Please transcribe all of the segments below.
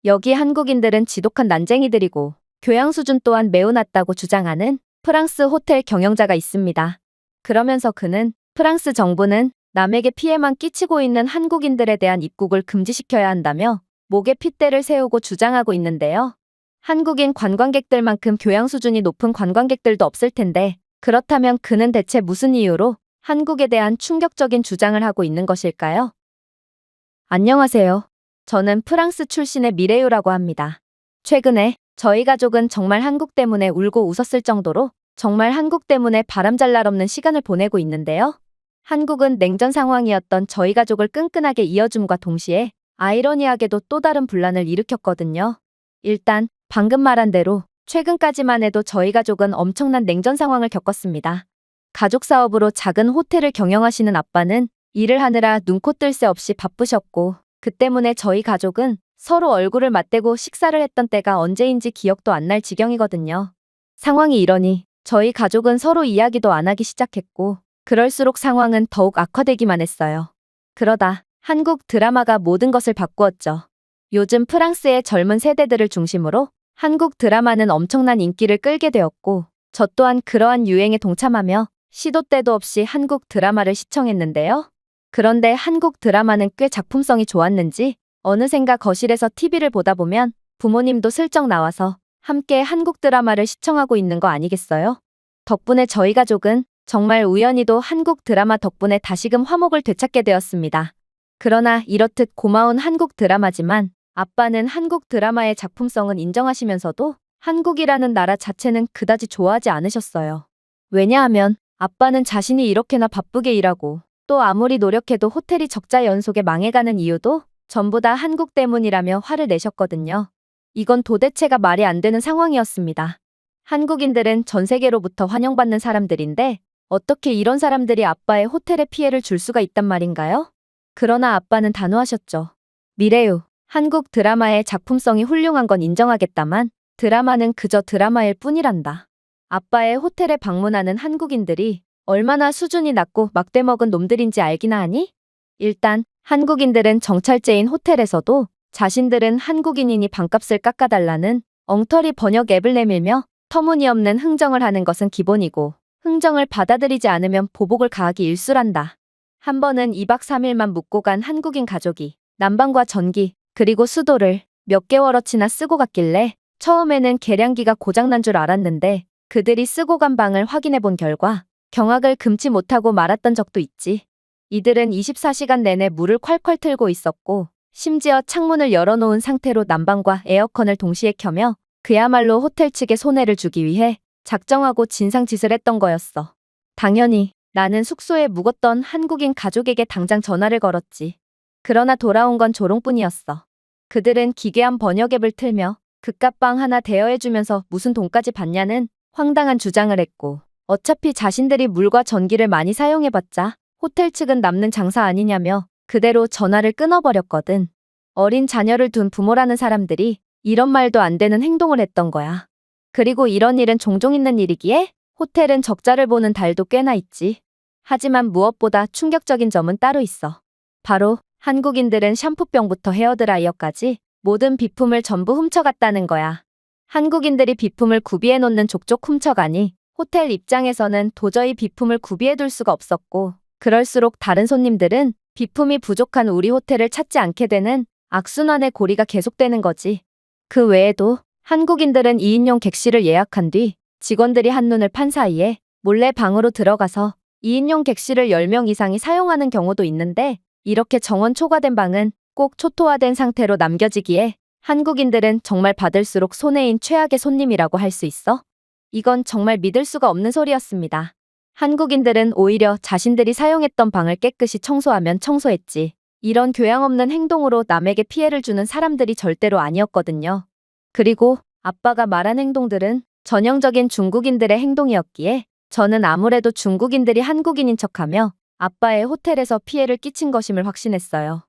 여기 한국인들은 지독한 난쟁이들이고 교양 수준 또한 매우 낮다고 주장하는 프랑스 호텔 경영자가 있습니다. 그러면서 그는 프랑스 정부는 남에게 피해만 끼치고 있는 한국인들에 대한 입국을 금지시켜야 한다며 목에 핏대를 세우고 주장하고 있는데요. 한국인 관광객들만큼 교양 수준이 높은 관광객들도 없을 텐데 그렇다면 그는 대체 무슨 이유로 한국에 대한 충격적인 주장을 하고 있는 것일까요? 안녕하세요. 저는 프랑스 출신의 미레유라고 합니다. 최근에 저희 가족은 정말 한국 때문에 울고 웃었을 정도로 정말 한국 때문에 바람잘 날 없는 시간을 보내고 있는데요. 한국은 냉전 상황이었던 저희 가족을 끈끈하게 이어줌과 동시에 아이러니하게도 또 다른 분란을 일으켰거든요. 일단 방금 말한 대로 최근까지만 해도 저희 가족은 엄청난 냉전 상황을 겪었습니다. 가족 사업으로 작은 호텔을 경영하시는 아빠는 일을 하느라 눈코 뜰 새 없이 바쁘셨고 그 때문에 저희 가족은 서로 얼굴을 맞대고 식사를 했던 때가 언제인지 기억도 안 날 지경이거든요. 상황이 이러니 저희 가족은 서로 이야기도 안 하기 시작했고 그럴수록 상황은 더욱 악화되기만 했어요. 그러다 한국 드라마가 모든 것을 바꾸었죠. 요즘 프랑스의 젊은 세대들을 중심으로 한국 드라마는 엄청난 인기를 끌게 되었고 저 또한 그러한 유행에 동참하며 시도 때도 없이 한국 드라마를 시청했는데요. 그런데 한국 드라마는 꽤 작품성이 좋았는지 어느샌가 거실에서 TV를 보다 보면 부모님도 슬쩍 나와서 함께 한국 드라마를 시청하고 있는 거 아니겠어요? 덕분에 저희 가족은 정말 우연히도 한국 드라마 덕분에 다시금 화목을 되찾게 되었습니다. 그러나 이렇듯 고마운 한국 드라마지만 아빠는 한국 드라마의 작품성은 인정하시면서도 한국이라는 나라 자체는 그다지 좋아하지 않으셨어요. 왜냐하면 아빠는 자신이 이렇게나 바쁘게 일하고 또 아무리 노력해도 호텔이 적자 연속에 망해가는 이유도 전부 다 한국 때문이라며 화를 내셨거든요. 이건 도대체가 말이 안 되는 상황이었습니다. 한국인들은 전 세계로부터 환영받는 사람들인데 어떻게 이런 사람들이 아빠의 호텔에 피해를 줄 수가 있단 말인가요? 그러나 아빠는 단호하셨죠. 미래유, 한국 드라마의 작품성이 훌륭한 건 인정하겠다만 드라마는 그저 드라마일 뿐이란다. 아빠의 호텔에 방문하는 한국인들이 얼마나 수준이 낮고 막대먹은 놈들인지 알기나 하니? 일단 한국인들은 정찰제인 호텔에서도 자신들은 한국인이니 방값을 깎아달라는 엉터리 번역 앱을 내밀며 터무니없는 흥정을 하는 것은 기본이고 흥정을 받아들이지 않으면 보복을 가하기 일쑤란다. 한 번은 2박 3일만 묵고 간 한국인 가족이 난방과 전기 그리고 수도를 몇 개월어치나 쓰고 갔길래 처음에는 계량기가 고장난 줄 알았는데 그들이 쓰고 간 방을 확인해 본 결과 경악을 금치 못하고 말았던 적도 있지. 이들은 24시간 내내 물을 콸콸 틀고 있었고 심지어 창문을 열어놓은 상태로 난방과 에어컨을 동시에 켜며 그야말로 호텔 측에 손해를 주기 위해 작정하고 진상짓을 했던 거였어. 당연히 나는 숙소에 묵었던 한국인 가족에게 당장 전화를 걸었지. 그러나 돌아온 건 조롱뿐이었어. 그들은 기괴한 번역 앱을 틀며 그깟 방 하나 대여해주면서 무슨 돈까지 받냐는 황당한 주장을 했고 어차피 자신들이 물과 전기를 많이 사용해봤자 호텔 측은 남는 장사 아니냐며 그대로 전화를 끊어버렸거든. 어린 자녀를 둔 부모라는 사람들이 이런 말도 안 되는 행동을 했던 거야. 그리고 이런 일은 종종 있는 일이기에 호텔은 적자를 보는 달도 꽤나 있지. 하지만 무엇보다 충격적인 점은 따로 있어. 바로 한국인들은 샴푸병부터 헤어드라이어까지 모든 비품을 전부 훔쳐갔다는 거야. 한국인들이 비품을 구비해 놓는 족족 훔쳐가니 호텔 입장에서는 도저히 비품을 구비해둘 수가 없었고 그럴수록 다른 손님들은 비품이 부족한 우리 호텔을 찾지 않게 되는 악순환의 고리가 계속되는 거지. 그 외에도 한국인들은 2인용 객실을 예약한 뒤 직원들이 한눈을 판 사이에 몰래 방으로 들어가서 2인용 객실을 10명 이상이 사용하는 경우도 있는데 이렇게 정원 초과된 방은 꼭 초토화된 상태로 남겨지기에 한국인들은 정말 받을수록 손해인 최악의 손님이라고 할 수 있어. 이건 정말 믿을 수가 없는 소리였습니다. 한국인들은 오히려 자신들이 사용했던 방을 깨끗이 청소하면 청소했지. 이런 교양 없는 행동으로 남에게 피해를 주는 사람들이 절대로 아니었거든요. 그리고 아빠가 말한 행동들은 전형적인 중국인들의 행동이었기에 저는 아무래도 중국인들이 한국인인 척하며 아빠의 호텔에서 피해를 끼친 것임을 확신했어요.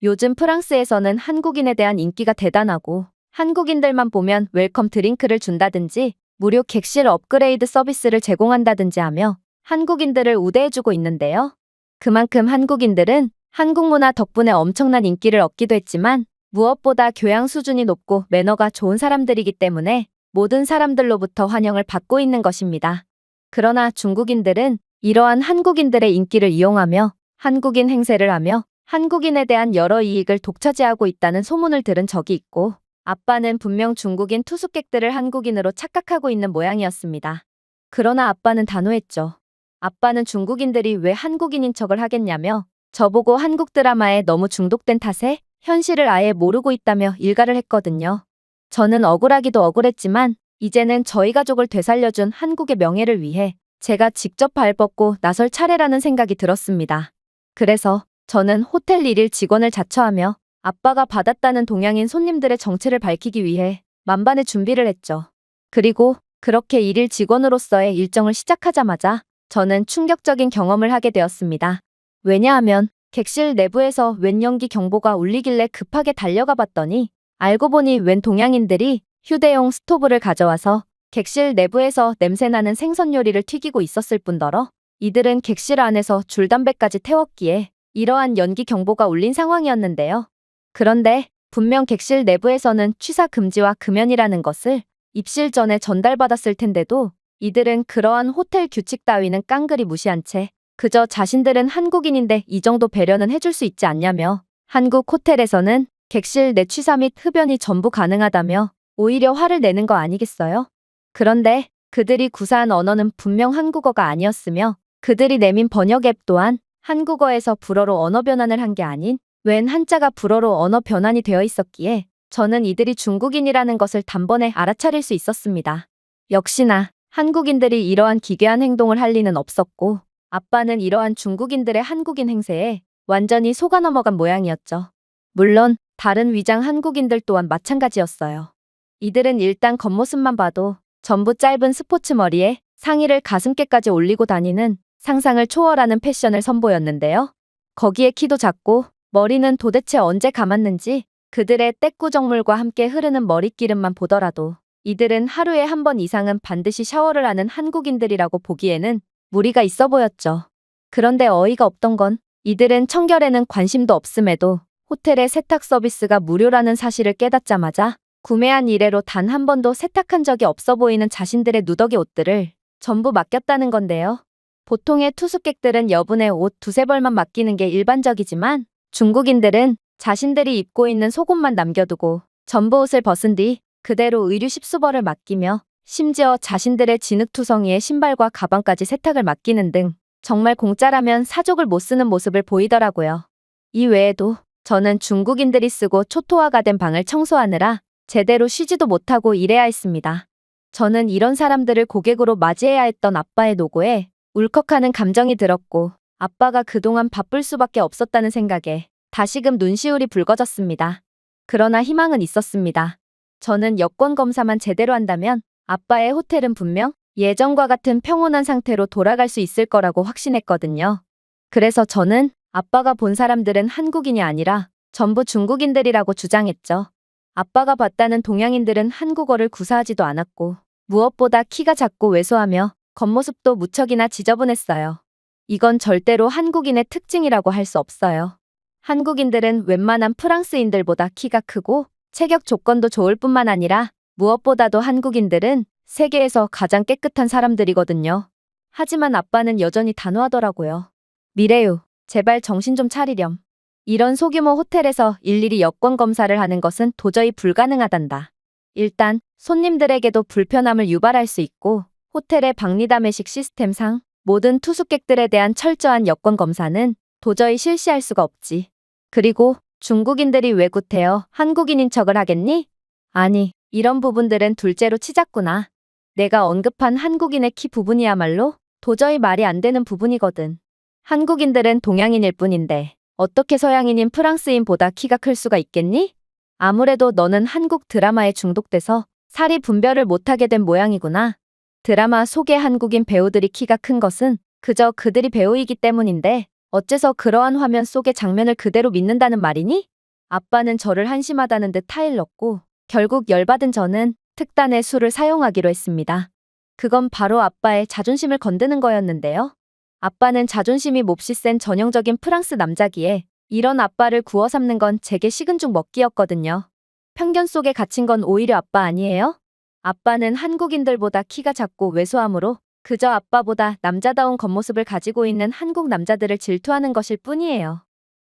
요즘 프랑스에서는 한국인에 대한 인기가 대단하고 한국인들만 보면 웰컴 드링크를 준다든지 무료 객실 업그레이드 서비스를 제공한다든지 하며 한국인들을 우대해주고 있는데요. 그만큼 한국인들은 한국 문화 덕분에 엄청난 인기를 얻기도 했지만 무엇보다 교양 수준이 높고 매너가 좋은 사람들이기 때문에 모든 사람들로부터 환영을 받고 있는 것입니다. 그러나 중국인들은 이러한 한국인들의 인기를 이용하며 한국인 행세를 하며 한국인에 대한 여러 이익을 독차지하고 있다는 소문을 들은 적이 있고, 아빠는 분명 중국인 투숙객들을 한국인으로 착각하고 있는 모양이었습니다. 그러나 아빠는 단호했죠. 아빠는 중국인들이 왜 한국인인 척을 하겠냐며 저보고 한국 드라마에 너무 중독된 탓에 현실을 아예 모르고 있다며 일갈을 했거든요. 저는 억울하기도 억울했지만 이제는 저희 가족을 되살려준 한국의 명예를 위해 제가 직접 발벗고 나설 차례라는 생각이 들었습니다. 그래서 저는 호텔 일일 직원을 자처하며 아빠가 받았다는 동양인 손님들의 정체를 밝히기 위해 만반의 준비를 했죠. 그리고 그렇게 일일 직원으로서의 일정을 시작하자마자 저는 충격적인 경험을 하게 되었습니다. 왜냐하면 객실 내부에서 웬 연기 경보가 울리길래 급하게 달려가 봤더니 알고 보니 웬 동양인들이 휴대용 스토브를 가져와서 객실 내부에서 냄새나는 생선 요리를 튀기고 있었을 뿐더러 이들은 객실 안에서 줄담배까지 태웠기에 이러한 연기 경보가 울린 상황이었는데요. 그런데 분명 객실 내부에서는 취사 금지와 금연이라는 것을 입실 전에 전달받았을 텐데도 이들은 그러한 호텔 규칙 따위는 깡그리 무시한 채 그저 자신들은 한국인인데 이 정도 배려는 해줄 수 있지 않냐며 한국 호텔에서는 객실 내 취사 및 흡연이 전부 가능하다며 오히려 화를 내는 거 아니겠어요? 그런데 그들이 구사한 언어는 분명 한국어가 아니었으며 그들이 내민 번역 앱 또한 한국어에서 불어로 언어 변환을 한 게 아닌 웬 한자가 불어로 언어 변환이 되어 있었기에 저는 이들이 중국인이라는 것을 단번에 알아차릴 수 있었습니다. 역시나 한국인들이 이러한 기괴한 행동을 할 리는 없었고 아빠는 이러한 중국인들의 한국인 행세에 완전히 속아 넘어간 모양이었죠. 물론 다른 위장 한국인들 또한 마찬가지였어요. 이들은 일단 겉모습만 봐도 전부 짧은 스포츠 머리에 상의를 가슴께까지 올리고 다니는 상상을 초월하는 패션을 선보였는데요. 거기에 키도 작고 머리는 도대체 언제 감았는지 그들의 떼꾸정물과 함께 흐르는 머릿기름만 보더라도 이들은 하루에 한 번 이상은 반드시 샤워를 하는 한국인들이라고 보기에는 무리가 있어 보였죠. 그런데 어이가 없던 건 이들은 청결에는 관심도 없음에도 호텔의 세탁 서비스가 무료라는 사실을 깨닫자마자 구매한 이래로 단 한 번도 세탁한 적이 없어 보이는 자신들의 누더기 옷들을 전부 맡겼다는 건데요. 보통의 투숙객들은 여분의 옷 두세 벌만 맡기는 게 일반적이지만 중국인들은 자신들이 입고 있는 속옷만 남겨두고 전부 옷을 벗은 뒤 그대로 의류 10수벌을 맡기며 심지어 자신들의 진흙투성이에 신발과 가방까지 세탁을 맡기는 등 정말 공짜라면 사족을 못 쓰는 모습을 보이더라고요. 이 외에도 저는 중국인들이 쓰고 초토화가 된 방을 청소하느라 제대로 쉬지도 못하고 일해야 했습니다. 저는 이런 사람들을 고객으로 맞이해야 했던 아빠의 노고에 울컥하는 감정이 들었고 아빠가 그동안 바쁠 수밖에 없었다는 생각에 다시금 눈시울이 붉어졌습니다. 그러나 희망은 있었습니다. 저는 여권 검사만 제대로 한다면 아빠의 호텔은 분명 예전과 같은 평온한 상태로 돌아갈 수 있을 거라고 확신했거든요. 그래서 저는 아빠가 본 사람들은 한국인이 아니라 전부 중국인들이라고 주장했죠. 아빠가 봤다는 동양인들은 한국어를 구사하지도 않았고 무엇보다 키가 작고 왜소하며 겉모습도 무척이나 지저분했어요. 이건 절대로 한국인의 특징이라고 할 수 없어요. 한국인들은 웬만한 프랑스인들보다 키가 크고 체격 조건도 좋을 뿐만 아니라 무엇보다도 한국인들은 세계에서 가장 깨끗한 사람들이거든요. 하지만 아빠는 여전히 단호하더라고요. 미래유, 제발 정신 좀 차리렴. 이런 소규모 호텔에서 일일이 여권 검사를 하는 것은 도저히 불가능하단다. 일단 손님들에게도 불편함을 유발할 수 있고 호텔의 박리담회식 시스템상 모든 투숙객들에 대한 철저한 여권 검사는 도저히 실시할 수가 없지. 그리고 중국인들이 왜 구태여 한국인인 척을 하겠니? 아니, 이런 부분들은 둘째로 치자꾸나. 내가 언급한 한국인의 키 부분이야말로 도저히 말이 안 되는 부분이거든. 한국인들은 동양인일 뿐인데 어떻게 서양인인 프랑스인보다 키가 클 수가 있겠니? 아무래도 너는 한국 드라마에 중독돼서 사리 분별을 못하게 된 모양이구나. 드라마 속의 한국인 배우들이 키가 큰 것은 그저 그들이 배우이기 때문인데 어째서 그러한 화면 속의 장면을 그대로 믿는다는 말이니? 아빠는 저를 한심하다는 듯 타일렀고 결국 열받은 저는 특단의 수를 사용하기로 했습니다. 그건 바로 아빠의 자존심을 건드는 거였는데요. 아빠는 자존심이 몹시 센 전형적인 프랑스 남자기에 이런 아빠를 구워 삶는 건 제게 식은 죽 먹기였거든요. 편견 속에 갇힌 건 오히려 아빠 아니에요? 아빠는 한국인들보다 키가 작고 왜소하므로 그저 아빠보다 남자다운 겉모습을 가지고 있는 한국 남자들을 질투하는 것일 뿐이에요.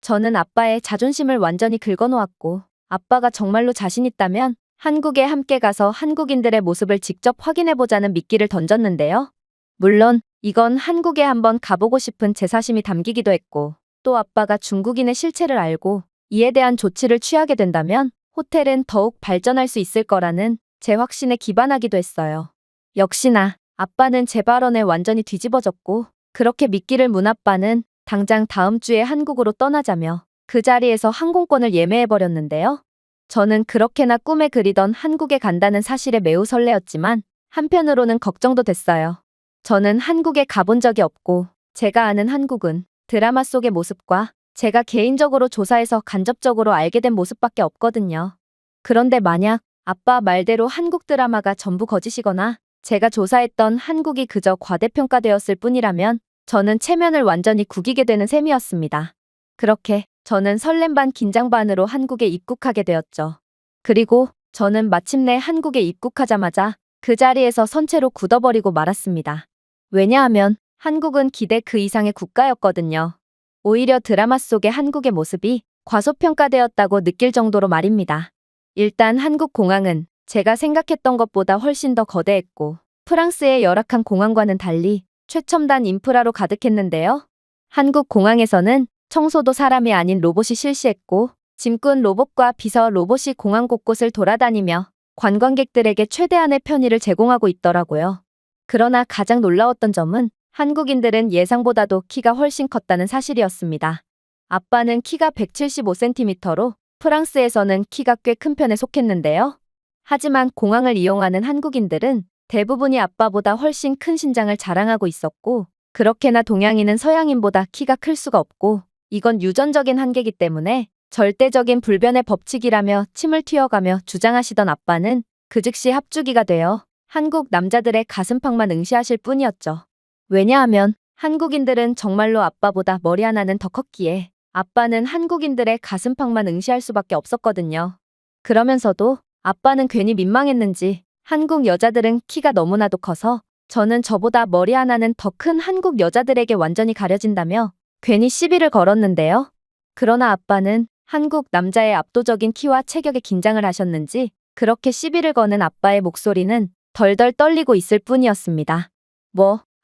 저는 아빠의 자존심을 완전히 긁어놓았고 아빠가 정말로 자신 있다면 한국에 함께 가서 한국인들의 모습을 직접 확인해보자는 미끼를 던졌는데요. 물론 이건 한국에 한번 가보고 싶은 제 사심이 담기기도 했고 또 아빠가 중국인의 실체를 알고 이에 대한 조치를 취하게 된다면 호텔은 더욱 발전할 수 있을 거라는 제 확신에 기반하기도 했어요. 역시나 아빠는 제 발언에 완전히 뒤집어졌고 그렇게 미끼를 문 아빠는 당장 다음 주에 한국으로 떠나자며 그 자리에서 항공권을 예매해버렸는데요. 저는 그렇게나 꿈에 그리던 한국에 간다는 사실에 매우 설레었지만 한편으로는 걱정도 됐어요. 저는 한국에 가본 적이 없고 제가 아는 한국은 드라마 속의 모습과 제가 개인적으로 조사해서 간접적으로 알게 된 모습밖에 없거든요. 그런데 만약 아빠 말대로 한국 드라마가 전부 거짓이거나 제가 조사했던 한국이 그저 과대평가되었을 뿐이라면 저는 체면을 완전히 구기게 되는 셈이었습니다. 그렇게 저는 설렘 반 긴장 반으로 한국에 입국하게 되었죠. 그리고 저는 마침내 한국에 입국하자마자 그 자리에서 선체로 굳어버리고 말았습니다. 왜냐하면 한국은 기대 그 이상의 국가였거든요. 오히려 드라마 속의 한국의 모습이 과소평가되었다고 느낄 정도로 말입니다. 일단 한국 공항은 제가 생각했던 것보다 훨씬 더 거대했고 프랑스의 열악한 공항과는 달리 최첨단 인프라로 가득했는데요. 한국 공항에서는 청소도 사람이 아닌 로봇이 실시했고 짐꾼 로봇과 비서 로봇이 공항 곳곳을 돌아다니며 관광객들에게 최대한의 편의를 제공하고 있더라고요. 그러나 가장 놀라웠던 점은 한국인들은 예상보다도 키가 훨씬 컸다는 사실이었습니다. 아빠는 키가 175cm로 프랑스에서는 키가 꽤 큰 편에 속했는데요. 하지만 공항을 이용하는 한국인들은 대부분이 아빠보다 훨씬 큰 신장을 자랑하고 있었고 그렇게나 동양인은 서양인보다 키가 클 수가 없고 이건 유전적인 한계이기 때문에 절대적인 불변의 법칙이라며 침을 튀어가며 주장하시던 아빠는 그 즉시 합주기가 되어 한국 남자들의 가슴팍만 응시하실 뿐이었죠. 왜냐하면 한국인들은 정말로 아빠보다 머리 하나는 더 컸기에 아빠는 한국인들의 가슴팍만 응시할 수밖에 없었거든요. 그러면서도 아빠는 괜히 민망했는지 한국 여자들은 키가 너무나도 커서 저는 저보다 머리 하나는 더 큰 한국 여자들에게 완전히 가려진다며 괜히 시비를 걸었는데요. 그러나 아빠는 한국 남자의 압도적인 키와 체격에 긴장을 하셨는지 그렇게 시비를 거는 아빠의 목소리는 덜덜 떨리고 있을 뿐이었습니다.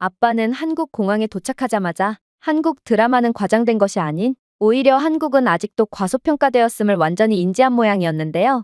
아빠는 한국 공항에 도착하자마자 한국 드라마는 과장된 것이 아닌 오히려 한국은 아직도 과소평가되었음을 완전히 인지한 모양이었는데요.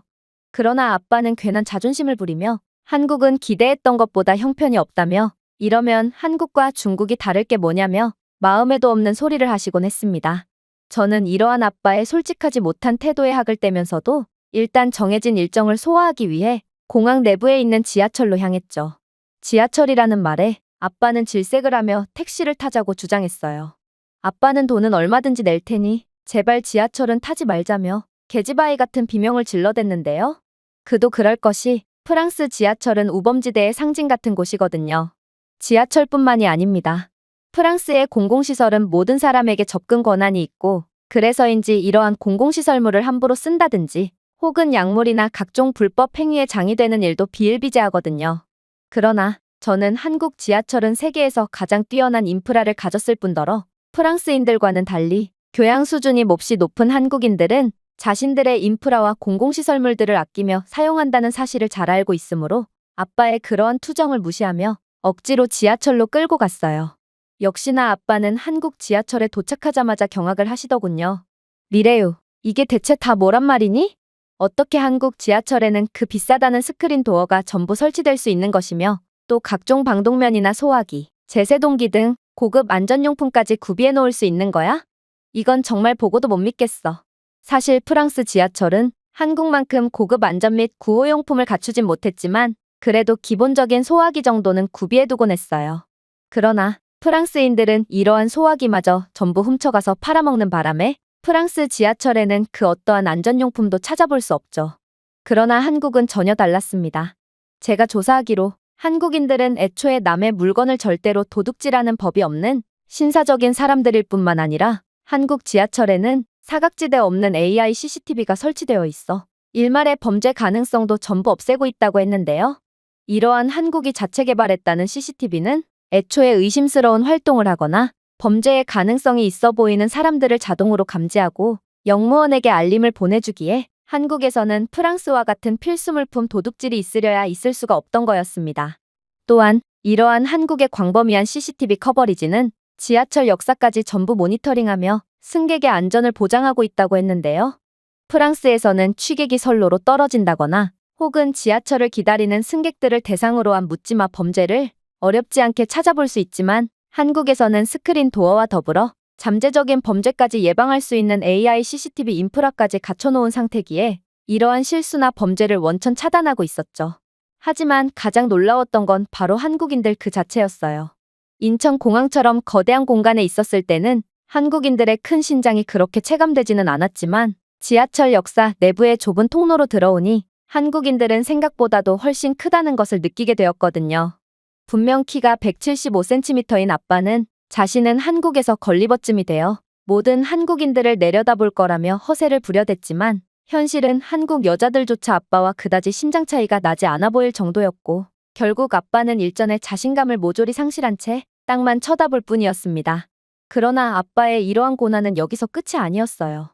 그러나 아빠는 괜한 자존심을 부리며 한국은 기대했던 것보다 형편이 없다며 이러면 한국과 중국이 다를 게 뭐냐며 마음에도 없는 소리를 하시곤 했습니다. 저는 이러한 아빠의 솔직하지 못한 태도에 학을 떼면서도 일단 정해진 일정을 소화하기 위해 공항 내부에 있는 지하철로 향했죠. 지하철이라는 말에 아빠는 질색을 하며 택시를 타자고 주장했어요. 아빠는 돈은 얼마든지 낼 테니 제발 지하철은 타지 말자며 계집아이 같은 비명을 질러댔는데요. 그도 그럴 것이 프랑스 지하철은 우범지대의 상징 같은 곳이거든요. 지하철뿐만이 아닙니다. 프랑스의 공공시설은 모든 사람에게 접근 권한이 있고 그래서인지 이러한 공공시설물을 함부로 쓴다든지 혹은 약물이나 각종 불법 행위에 장이되는 일도 비일비재하거든요. 그러나 저는 한국 지하철은 세계에서 가장 뛰어난 인프라를 가졌을 뿐더러 프랑스인들과는 달리 교양 수준이 몹시 높은 한국인들은 자신들의 인프라와 공공시설물들을 아끼며 사용한다는 사실을 잘 알고 있으므로 아빠의 그러한 투정을 무시하며 억지로 지하철로 끌고 갔어요. 역시나 아빠는 한국 지하철에 도착하자마자 경악을 하시더군요. 미래유, 이게 대체 다 뭐란 말이니? 어떻게 한국 지하철에는 그 비싸다는 스크린 도어가 전부 설치될 수 있는 것이며 또 각종 방독면이나 소화기, 제세동기 등 고급 안전용품까지 구비해 놓을 수 있는 거야? 이건 정말 보고도 못 믿겠어. 사실 프랑스 지하철은 한국만큼 고급 안전 및 구호용품을 갖추진 못했지만 그래도 기본적인 소화기 정도는 구비해두곤 했어요. 그러나 프랑스인들은 이러한 소화기마저 전부 훔쳐가서 팔아먹는 바람에 프랑스 지하철에는 그 어떠한 안전용품도 찾아볼 수 없죠. 그러나 한국은 전혀 달랐습니다. 제가 조사하기로 한국인들은 애초에 남의 물건을 절대로 도둑질하는 법이 없는 신사적인 사람들일 뿐만 아니라 한국 지하철에는 사각지대 없는 AI CCTV가 설치되어 있어 일말의 범죄 가능성도 전부 없애고 있다고 했는데요. 이러한 한국이 자체 개발했다는 CCTV는 애초에 의심스러운 활동을 하거나 범죄의 가능성이 있어 보이는 사람들을 자동으로 감지하고 영무원에게 알림을 보내주기에 한국에서는 프랑스와 같은 필수 물품 도둑질이 있으려야 있을 수가 없던 거였습니다. 또한 이러한 한국의 광범위한 CCTV 커버리지는 지하철 역사까지 전부 모니터링하며 승객의 안전을 보장하고 있다고 했는데요. 프랑스에서는 취객이 선로로 떨어진다거나 혹은 지하철을 기다리는 승객들을 대상으로 한 묻지마 범죄를 어렵지 않게 찾아볼 수 있지만 한국에서는 스크린 도어와 더불어 잠재적인 범죄까지 예방할 수 있는 AI CCTV 인프라까지 갖춰놓은 상태기에 이러한 실수나 범죄를 원천 차단하고 있었죠. 하지만 가장 놀라웠던 건 바로 한국인들 그 자체였어요. 인천공항처럼 거대한 공간에 있었을 때는 한국인들의 큰 신장이 그렇게 체감되지는 않았지만 지하철 역사 내부의 좁은 통로로 들어오니 한국인들은 생각보다도 훨씬 크다는 것을 느끼게 되었거든요. 분명 키가 175cm인 아빠는 자신은 한국에서 걸리버쯤이 되어 모든 한국인들을 내려다볼 거라며 허세를 부려댔지만 현실은 한국 여자들조차 아빠와 그다지 신장 차이가 나지 않아 보일 정도였고 결국 아빠는 일전에 자신감을 모조리 상실한 채 땅만 쳐다볼 뿐이었습니다. 그러나 아빠의 이러한 고난은 여기서 끝이 아니었어요.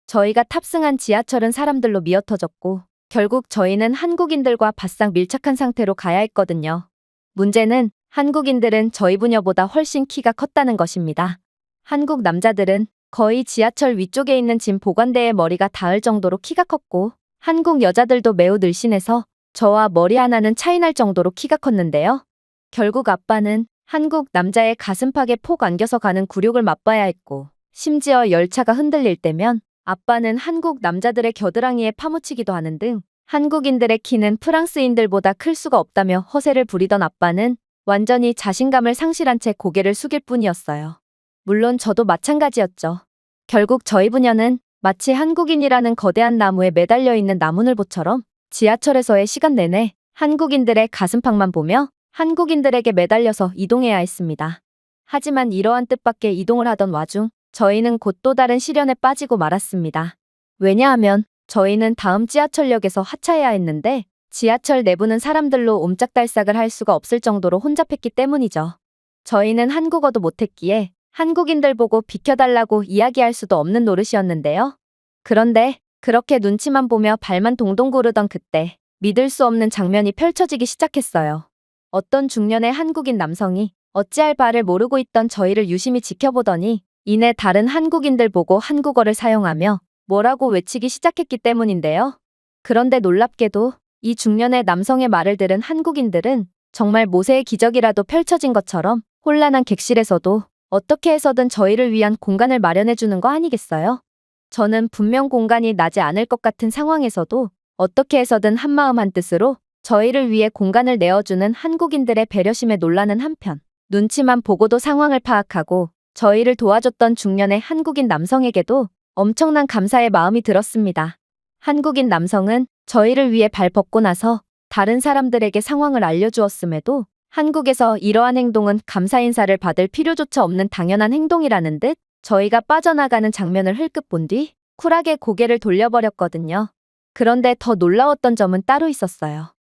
저희가 탑승한 지하철은 사람들로 미어터졌고 결국 저희는 한국인들과 바싹 밀착한 상태로 가야 했거든요. 문제는 한국인들은 저희 부녀보다 훨씬 키가 컸다는 것입니다. 한국 남자들은 거의 지하철 위쪽에 있는 짐 보관대에 머리가 닿을 정도로 키가 컸고 한국 여자들도 매우 늘씬해서 저와 머리 하나는 차이 날 정도로 키가 컸는데요. 결국 아빠는 한국 남자의 가슴팍에 폭 안겨서 가는 굴욕을 맛봐야 했고 심지어 열차가 흔들릴 때면 아빠는 한국 남자들의 겨드랑이에 파묻히기도 하는 등 한국인들의 키는 프랑스인들보다 클 수가 없다며 허세를 부리던 아빠는 완전히 자신감을 상실한 채 고개를 숙일 뿐이었어요. 물론 저도 마찬가지였죠. 결국 저희 부녀는 마치 한국인이라는 거대한 나무에 매달려 있는 나무늘보처럼 지하철에서의 시간 내내 한국인들의 가슴팍만 보며 한국인들에게 매달려서 이동해야 했습니다. 하지만 이러한 뜻밖의 이동을 하던 와중 저희는 곧 또 다른 시련에 빠지고 말았습니다. 왜냐하면 저희는 다음 지하철역에서 하차해야 했는데 지하철 내부는 사람들로 옴짝달싹을 할 수가 없을 정도로 혼잡했기 때문이죠. 저희는 한국어도 못했기에 한국인들 보고 비켜달라고 이야기할 수도 없는 노릇이었는데요. 그런데 그렇게 눈치만 보며 발만 동동 구르던 그때 믿을 수 없는 장면이 펼쳐지기 시작했어요. 어떤 중년의 한국인 남성이 어찌할 바를 모르고 있던 저희를 유심히 지켜보더니 이내 다른 한국인들 보고 한국어를 사용하며 뭐라고 외치기 시작했기 때문인데요. 그런데 놀랍게도 이 중년의 남성의 말을 들은 한국인들은 정말 모세의 기적이라도 펼쳐진 것처럼 혼란한 객실에서도 어떻게 해서든 저희를 위한 공간을 마련해 주는 거 아니겠어요? 저는 분명 공간이 나지 않을 것 같은 상황에서도 어떻게 해서든 한마음 한뜻으로 저희를 위해 공간을 내어주는 한국인들의 배려심에 놀라는 한편 눈치만 보고도 상황을 파악하고 저희를 도와줬던 중년의 한국인 남성에게도 엄청난 감사의 마음이 들었습니다. 한국인 남성은 저희를 위해 발 벗고 나서 다른 사람들에게 상황을 알려주었음에도 한국에서 이러한 행동은 감사 인사를 받을 필요조차 없는 당연한 행동이라는 듯 저희가 빠져나가는 장면을 흘끗 본 뒤 쿨하게 고개를 돌려버렸거든요. 그런데 더 놀라웠던 점은 따로 있었어요.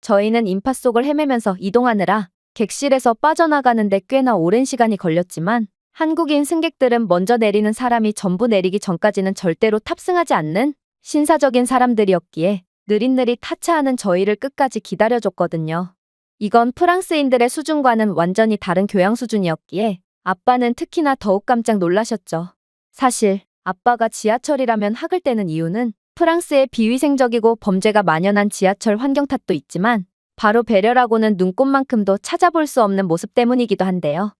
저희는 인파 속을 헤매면서 이동하느라 객실에서 빠져나가는데 꽤나 오랜 시간이 걸렸지만 한국인 승객들은 먼저 내리는 사람이 전부 내리기 전까지는 절대로 탑승하지 않는 신사적인 사람들이었기에 느릿느릿 하차하는 저희를 끝까지 기다려줬거든요. 이건 프랑스인들의 수준과는 완전히 다른 교양 수준이었기에 아빠는 특히나 더욱 깜짝 놀라셨죠. 사실 아빠가 지하철이라면 학을 떼는 이유는 프랑스의 비위생적이고 범죄가 만연한 지하철 환경 탓도 있지만 바로 배려라고는 눈꼽만큼도 찾아볼 수 없는 모습 때문이기도 한데요.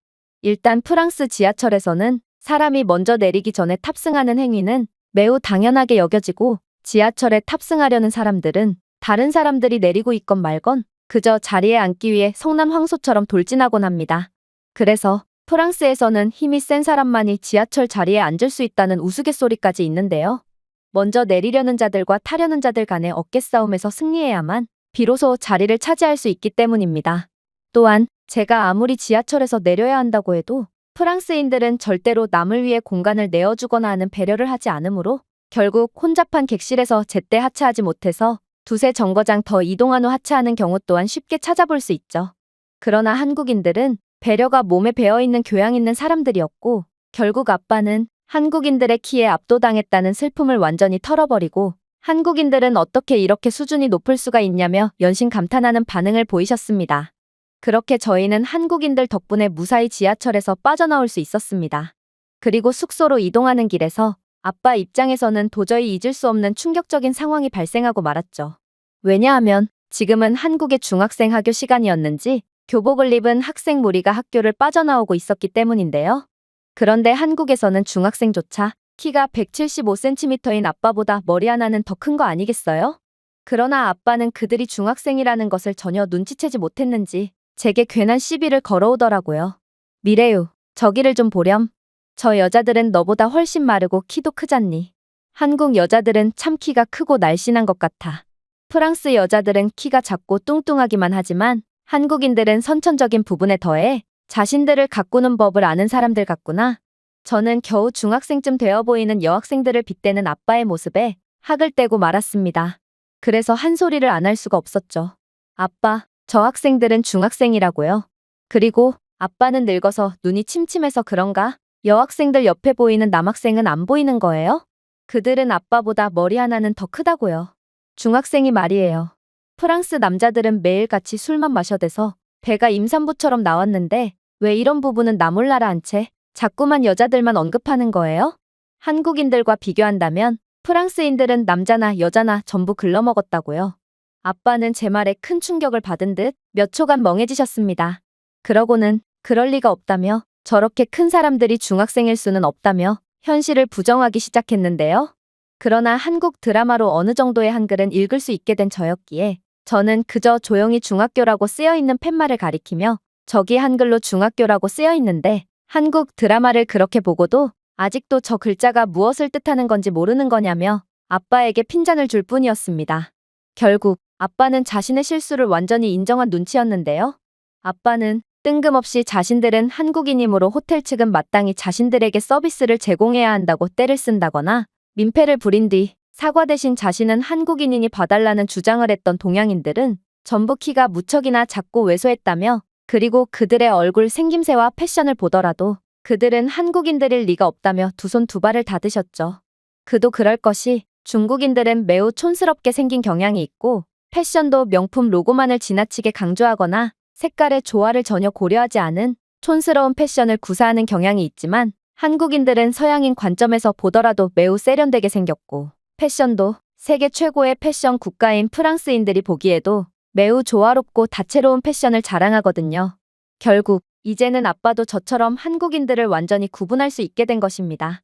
일단 프랑스 지하철에서는 사람이 먼저 내리기 전에 탑승하는 행위는 매우 당연하게 여겨지고 지하철에 탑승하려는 사람들은 다른 사람들이 내리고 있건 말건 그저 자리에 앉기 위해 성난 황소처럼 돌진하곤 합니다. 그래서 프랑스에서는 힘이 센 사람만이 지하철 자리에 앉을 수 있다는 우스갯소리까지 있는데요. 먼저 내리려는 자들과 타려는 자들 간의 어깨싸움에서 승리해야만 비로소 자리를 차지할 수 있기 때문입니다. 또한 제가 아무리 지하철에서 내려야 한다고 해도 프랑스인들은 절대로 남을 위해 공간을 내어주거나 하는 배려를 하지 않으므로 결국 혼잡한 객실에서 제때 하차하지 못해서 두세 정거장 더 이동한 후 하차하는 경우 또한 쉽게 찾아볼 수 있죠. 그러나 한국인들은 배려가 몸에 배어있는 교양 있는 사람들이었고 결국 아빠는 한국인들의 키에 압도당했다는 슬픔을 완전히 털어버리고 한국인들은 어떻게 이렇게 수준이 높을 수가 있냐며 연신 감탄하는 반응을 보이셨습니다. 그렇게 저희는 한국인들 덕분에 무사히 지하철에서 빠져나올 수 있었습니다. 그리고 숙소로 이동하는 길에서 아빠 입장에서는 도저히 잊을 수 없는 충격적인 상황이 발생하고 말았죠. 왜냐하면 지금은 한국의 중학생 학교 시간이었는지 교복을 입은 학생 무리가 학교를 빠져나오고 있었기 때문인데요. 그런데 한국에서는 중학생조차 키가 175cm인 아빠보다 머리 하나는 더 큰 거 아니겠어요? 그러나 아빠는 그들이 중학생이라는 것을 전혀 눈치채지 못했는지 제게 괜한 시비를 걸어오더라고요. 미래유, 저기를 좀 보렴. 저 여자들은 너보다 훨씬 마르고 키도 크잖니. 한국 여자들은 참 키가 크고 날씬한 것 같아. 프랑스 여자들은 키가 작고 뚱뚱하기만 하지만 한국인들은 선천적인 부분에 더해 자신들을 가꾸는 법을 아는 사람들 같구나. 저는 겨우 중학생쯤 되어 보이는 여학생들을 빗대는 아빠의 모습에 학을 떼고 말았습니다. 그래서 한 소리를 안 할 수가 없었죠. 아빠, 저 학생들은 중학생이라고요. 그리고 아빠는 늙어서 눈이 침침해서 그런가? 여학생들 옆에 보이는 남학생은 안 보이는 거예요? 그들은 아빠보다 머리 하나는 더 크다고요. 중학생이 말이에요. 프랑스 남자들은 매일같이 술만 마셔대서 배가 임산부처럼 나왔는데 왜 이런 부분은 나 몰라라 한 채 자꾸만 여자들만 언급하는 거예요? 한국인들과 비교한다면 프랑스인들은 남자나 여자나 전부 글러먹었다고요. 아빠는 제 말에 큰 충격을 받은 듯 몇 초간 멍해지셨습니다. 그러고는 그럴 리가 없다며 저렇게 큰 사람들이 중학생일 수는 없다며 현실을 부정하기 시작했는데요. 그러나 한국 드라마로 어느 정도의 한글은 읽을 수 있게 된 저였기에 저는 그저 조용히 중학교라고 쓰여있는 팻말을 가리키며 저기 한글로 중학교라고 쓰여있는데 한국 드라마를 그렇게 보고도 아직도 저 글자가 무엇을 뜻하는 건지 모르는 거냐며 아빠에게 핀잔을 줄 뿐이었습니다. 결국 아빠는 자신의 실수를 완전히 인정한 눈치였는데요. 아빠는 뜬금없이 자신들은 한국인이므로 호텔 측은 마땅히 자신들에게 서비스를 제공해야 한다고 떼를 쓴다거나 민폐를 부린 뒤 사과 대신 자신은 한국인이니 봐달라는 주장을 했던 동양인들은 전부 키가 무척이나 작고 왜소했다며 그리고 그들의 얼굴 생김새와 패션을 보더라도 그들은 한국인들일 리가 없다며 두 손 두 발을 다 드셨죠. 그도 그럴 것이 중국인들은 매우 촌스럽게 생긴 경향이 있고 패션도 명품 로고만을 지나치게 강조하거나 색깔의 조화를 전혀 고려하지 않은 촌스러운 패션을 구사하는 경향이 있지만 한국인들은 서양인 관점에서 보더라도 매우 세련되게 생겼고 패션도 세계 최고의 패션 국가인 프랑스인들이 보기에도 매우 조화롭고 다채로운 패션을 자랑하거든요. 결국 이제는 아빠도 저처럼 한국인들을 완전히 구분할 수 있게 된 것입니다.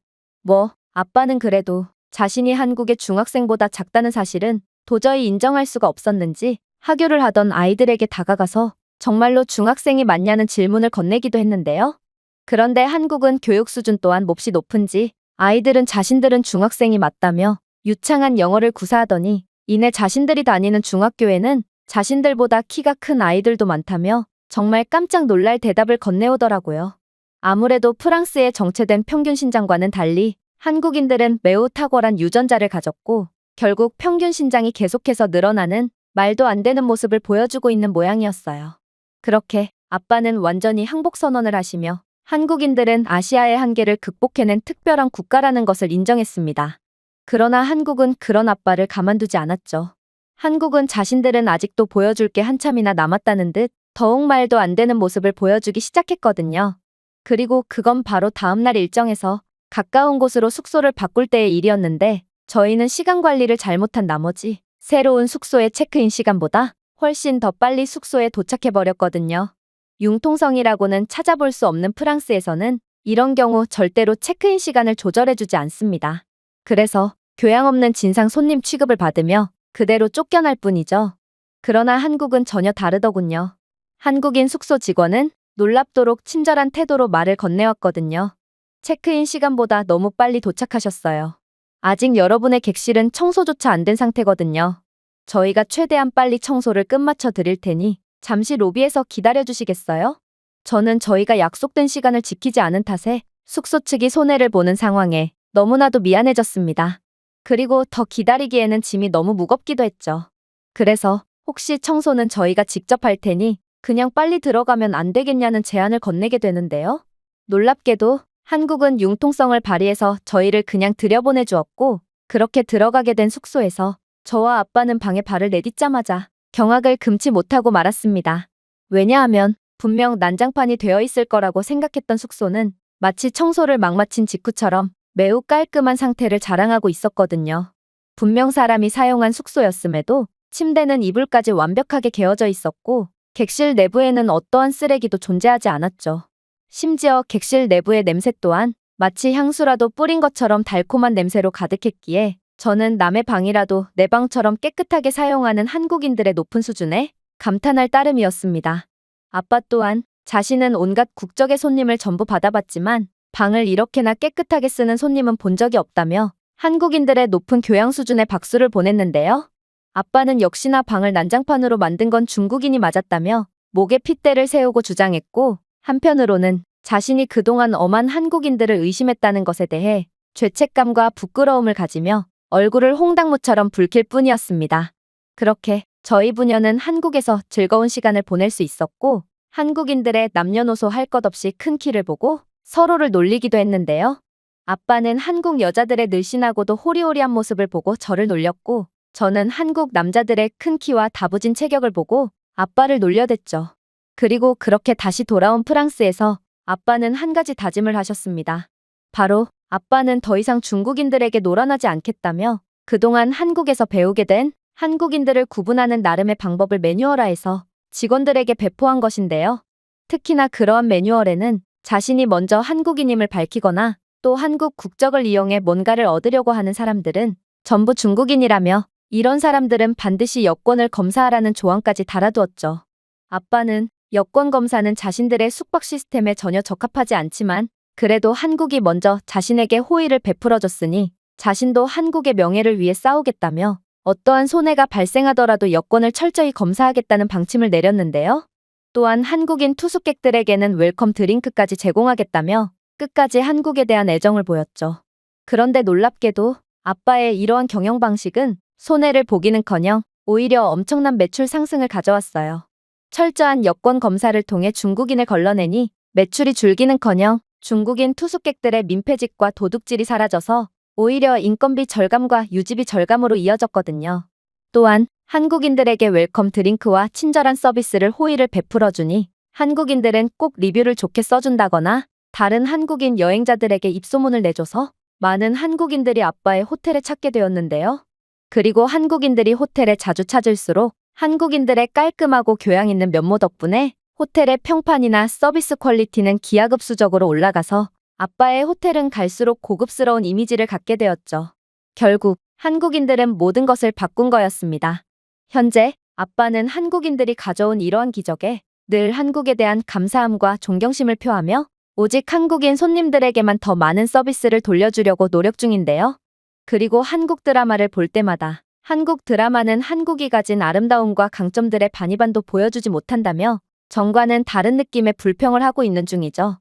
아빠는 그래도 자신이 한국의 중학생보다 작다는 사실은 도저히 인정할 수가 없었는지 하교를 하던 아이들에게 다가가서 정말로 중학생이 맞냐는 질문을 건네기도 했는데요. 그런데 한국은 교육 수준 또한 몹시 높은지 아이들은 자신들은 중학생이 맞다며 유창한 영어를 구사하더니 이내 자신들이 다니는 중학교에는 자신들보다 키가 큰 아이들도 많다며 정말 깜짝 놀랄 대답을 건네오더라고요. 아무래도 프랑스의 정체된 평균 신장과는 달리 한국인들은 매우 탁월한 유전자를 가졌고 결국 평균 신장이 계속해서 늘어나는 말도 안 되는 모습을 보여주고 있는 모양이었어요. 그렇게 아빠는 완전히 항복 선언을 하시며 한국인들은 아시아의 한계를 극복해낸 특별한 국가라는 것을 인정했습니다. 그러나 한국은 그런 아빠를 가만두지 않았죠. 한국은 자신들은 아직도 보여줄 게 한참이나 남았다는 듯 더욱 말도 안 되는 모습을 보여주기 시작했거든요. 그리고 그건 바로 다음날 일정에서 가까운 곳으로 숙소를 바꿀 때의 일이었는데 저희는 시간 관리를 잘못한 나머지 새로운 숙소의 체크인 시간보다 훨씬 더 빨리 숙소에 도착해버렸거든요. 융통성이라고는 찾아볼 수 없는 프랑스에서는 이런 경우 절대로 체크인 시간을 조절해주지 않습니다. 그래서 교양 없는 진상 손님 취급을 받으며 그대로 쫓겨날 뿐이죠. 그러나 한국은 전혀 다르더군요. 한국인 숙소 직원은 놀랍도록 친절한 태도로 말을 건네왔거든요. 체크인 시간보다 너무 빨리 도착하셨어요. 아직 여러분의 객실은 청소조차 안 된 상태거든요. 저희가 최대한 빨리 청소를 끝마쳐 드릴 테니 잠시 로비에서 기다려 주시겠어요? 저는 저희가 약속된 시간을 지키지 않은 탓에 숙소 측이 손해를 보는 상황에 너무나도 미안해졌습니다. 그리고 더 기다리기에는 짐이 너무 무겁기도 했죠. 그래서 혹시 청소는 저희가 직접 할 테니 그냥 빨리 들어가면 안 되겠냐는 제안을 건네게 되는데요. 놀랍게도 한국은 융통성을 발휘해서 저희를 그냥 들여보내 주었고, 그렇게 들어가게 된 숙소에서 저와 아빠는 방에 발을 내딛자마자 경악을 금치 못하고 말았습니다. 왜냐하면 분명 난장판이 되어 있을 거라고 생각했던 숙소는 마치 청소를 막 마친 직후처럼 매우 깔끔한 상태를 자랑하고 있었거든요. 분명 사람이 사용한 숙소였음에도 침대는 이불까지 완벽하게 개어져 있었고, 객실 내부에는 어떠한 쓰레기도 존재하지 않았죠. 심지어 객실 내부의 냄새 또한 마치 향수라도 뿌린 것처럼 달콤한 냄새로 가득했기에 저는 남의 방이라도 내 방처럼 깨끗하게 사용하는 한국인들의 높은 수준에 감탄할 따름이었습니다. 아빠 또한 자신은 온갖 국적의 손님을 전부 받아봤지만 방을 이렇게나 깨끗하게 쓰는 손님은 본 적이 없다며 한국인들의 높은 교양 수준에 박수를 보냈는데요. 아빠는 역시나 방을 난장판으로 만든 건 중국인이 맞았다며 목에 핏대를 세우고 주장했고, 한편으로는 자신이 그동안 엄한 한국인들을 의심했다는 것에 대해 죄책감과 부끄러움을 가지며 얼굴을 홍당무처럼 붉힐 뿐이었습니다. 그렇게 저희 부녀는 한국에서 즐거운 시간을 보낼 수 있었고, 한국인들의 남녀노소 할 것 없이 큰 키를 보고 서로를 놀리기도 했는데요. 아빠는 한국 여자들의 늘씬하고도 호리호리한 모습을 보고 저를 놀렸고, 저는 한국 남자들의 큰 키와 다부진 체격을 보고 아빠를 놀려댔죠. 그리고 그렇게 다시 돌아온 프랑스에서 아빠는 한 가지 다짐을 하셨습니다. 바로 아빠는 더 이상 중국인들에게 놀아나지 않겠다며 그동안 한국에서 배우게 된 한국인들을 구분하는 나름의 방법을 매뉴얼화해서 직원들에게 배포한 것인데요. 특히나 그러한 매뉴얼에는 자신이 먼저 한국인임을 밝히거나 또 한국 국적을 이용해 뭔가를 얻으려고 하는 사람들은 전부 중국인이라며 이런 사람들은 반드시 여권을 검사하라는 조항까지 달아두었죠. 아빠는 여권 검사는 자신들의 숙박 시스템에 전혀 적합하지 않지만 그래도 한국이 먼저 자신에게 호의를 베풀어줬으니 자신도 한국의 명예를 위해 싸우겠다며 어떠한 손해가 발생하더라도 여권을 철저히 검사하겠다는 방침을 내렸는데요. 또한 한국인 투숙객들에게는 웰컴 드링크까지 제공하겠다며 끝까지 한국에 대한 애정을 보였죠. 그런데 놀랍게도 아빠의 이러한 경영 방식은 손해를 보기는커녕 오히려 엄청난 매출 상승을 가져왔어요. 철저한 여권 검사를 통해 중국인을 걸러내니 매출이 줄기는커녕 중국인 투숙객들의 민폐직과 도둑질이 사라져서 오히려 인건비 절감과 유지비 절감으로 이어졌거든요. 또한 한국인들에게 웰컴 드링크와 친절한 서비스를 호의를 베풀어주니 한국인들은 꼭 리뷰를 좋게 써준다거나 다른 한국인 여행자들에게 입소문을 내줘서 많은 한국인들이 아빠의 호텔에 찾게 되었는데요. 그리고 한국인들이 호텔에 자주 찾을수록 한국인들의 깔끔하고 교양 있는 면모 덕분에 호텔의 평판이나 서비스 퀄리티는 기하급수적으로 올라가서 아빠의 호텔은 갈수록 고급스러운 이미지를 갖게 되었죠. 결국 한국인들은 모든 것을 바꾼 거였습니다. 현재 아빠는 한국인들이 가져온 이러한 기적에 늘 한국에 대한 감사함과 존경심을 표하며 오직 한국인 손님들에게만 더 많은 서비스를 돌려주려고 노력 중인데요. 그리고 한국 드라마를 볼 때마다 한국 드라마는 한국이 가진 아름다움과 강점들의 반이반도 보여주지 못한다며 전과는 다른 느낌의 불평을 하고 있는 중이죠.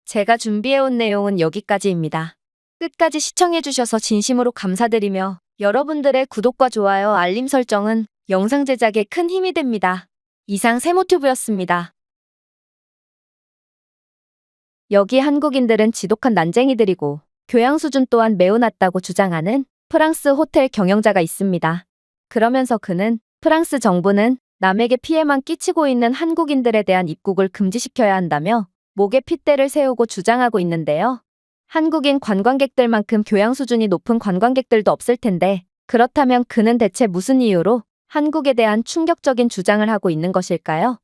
제가 준비해온 내용은 여기까지입니다. 끝까지 시청해주셔서 진심으로 감사드리며 여러분들의 구독과 좋아요, 알림 설정은 영상 제작에 큰 힘이 됩니다. 이상 세모튜브였습니다. 여기 한국인들은 지독한 난쟁이들이고 교양 수준 또한 매우 낮다고 주장하는 프랑스 호텔 경영자가 있습니다. 그러면서 그는 프랑스 정부는 남에게 피해만 끼치고 있는 한국인들에 대한 입국을 금지시켜야 한다며 목에 핏대를 세우고 주장하고 있는데요. 한국인 관광객들만큼 교양 수준이 높은 관광객들도 없을 텐데 그렇다면 그는 대체 무슨 이유로 한국에 대한 충격적인 주장을 하고 있는 것일까요?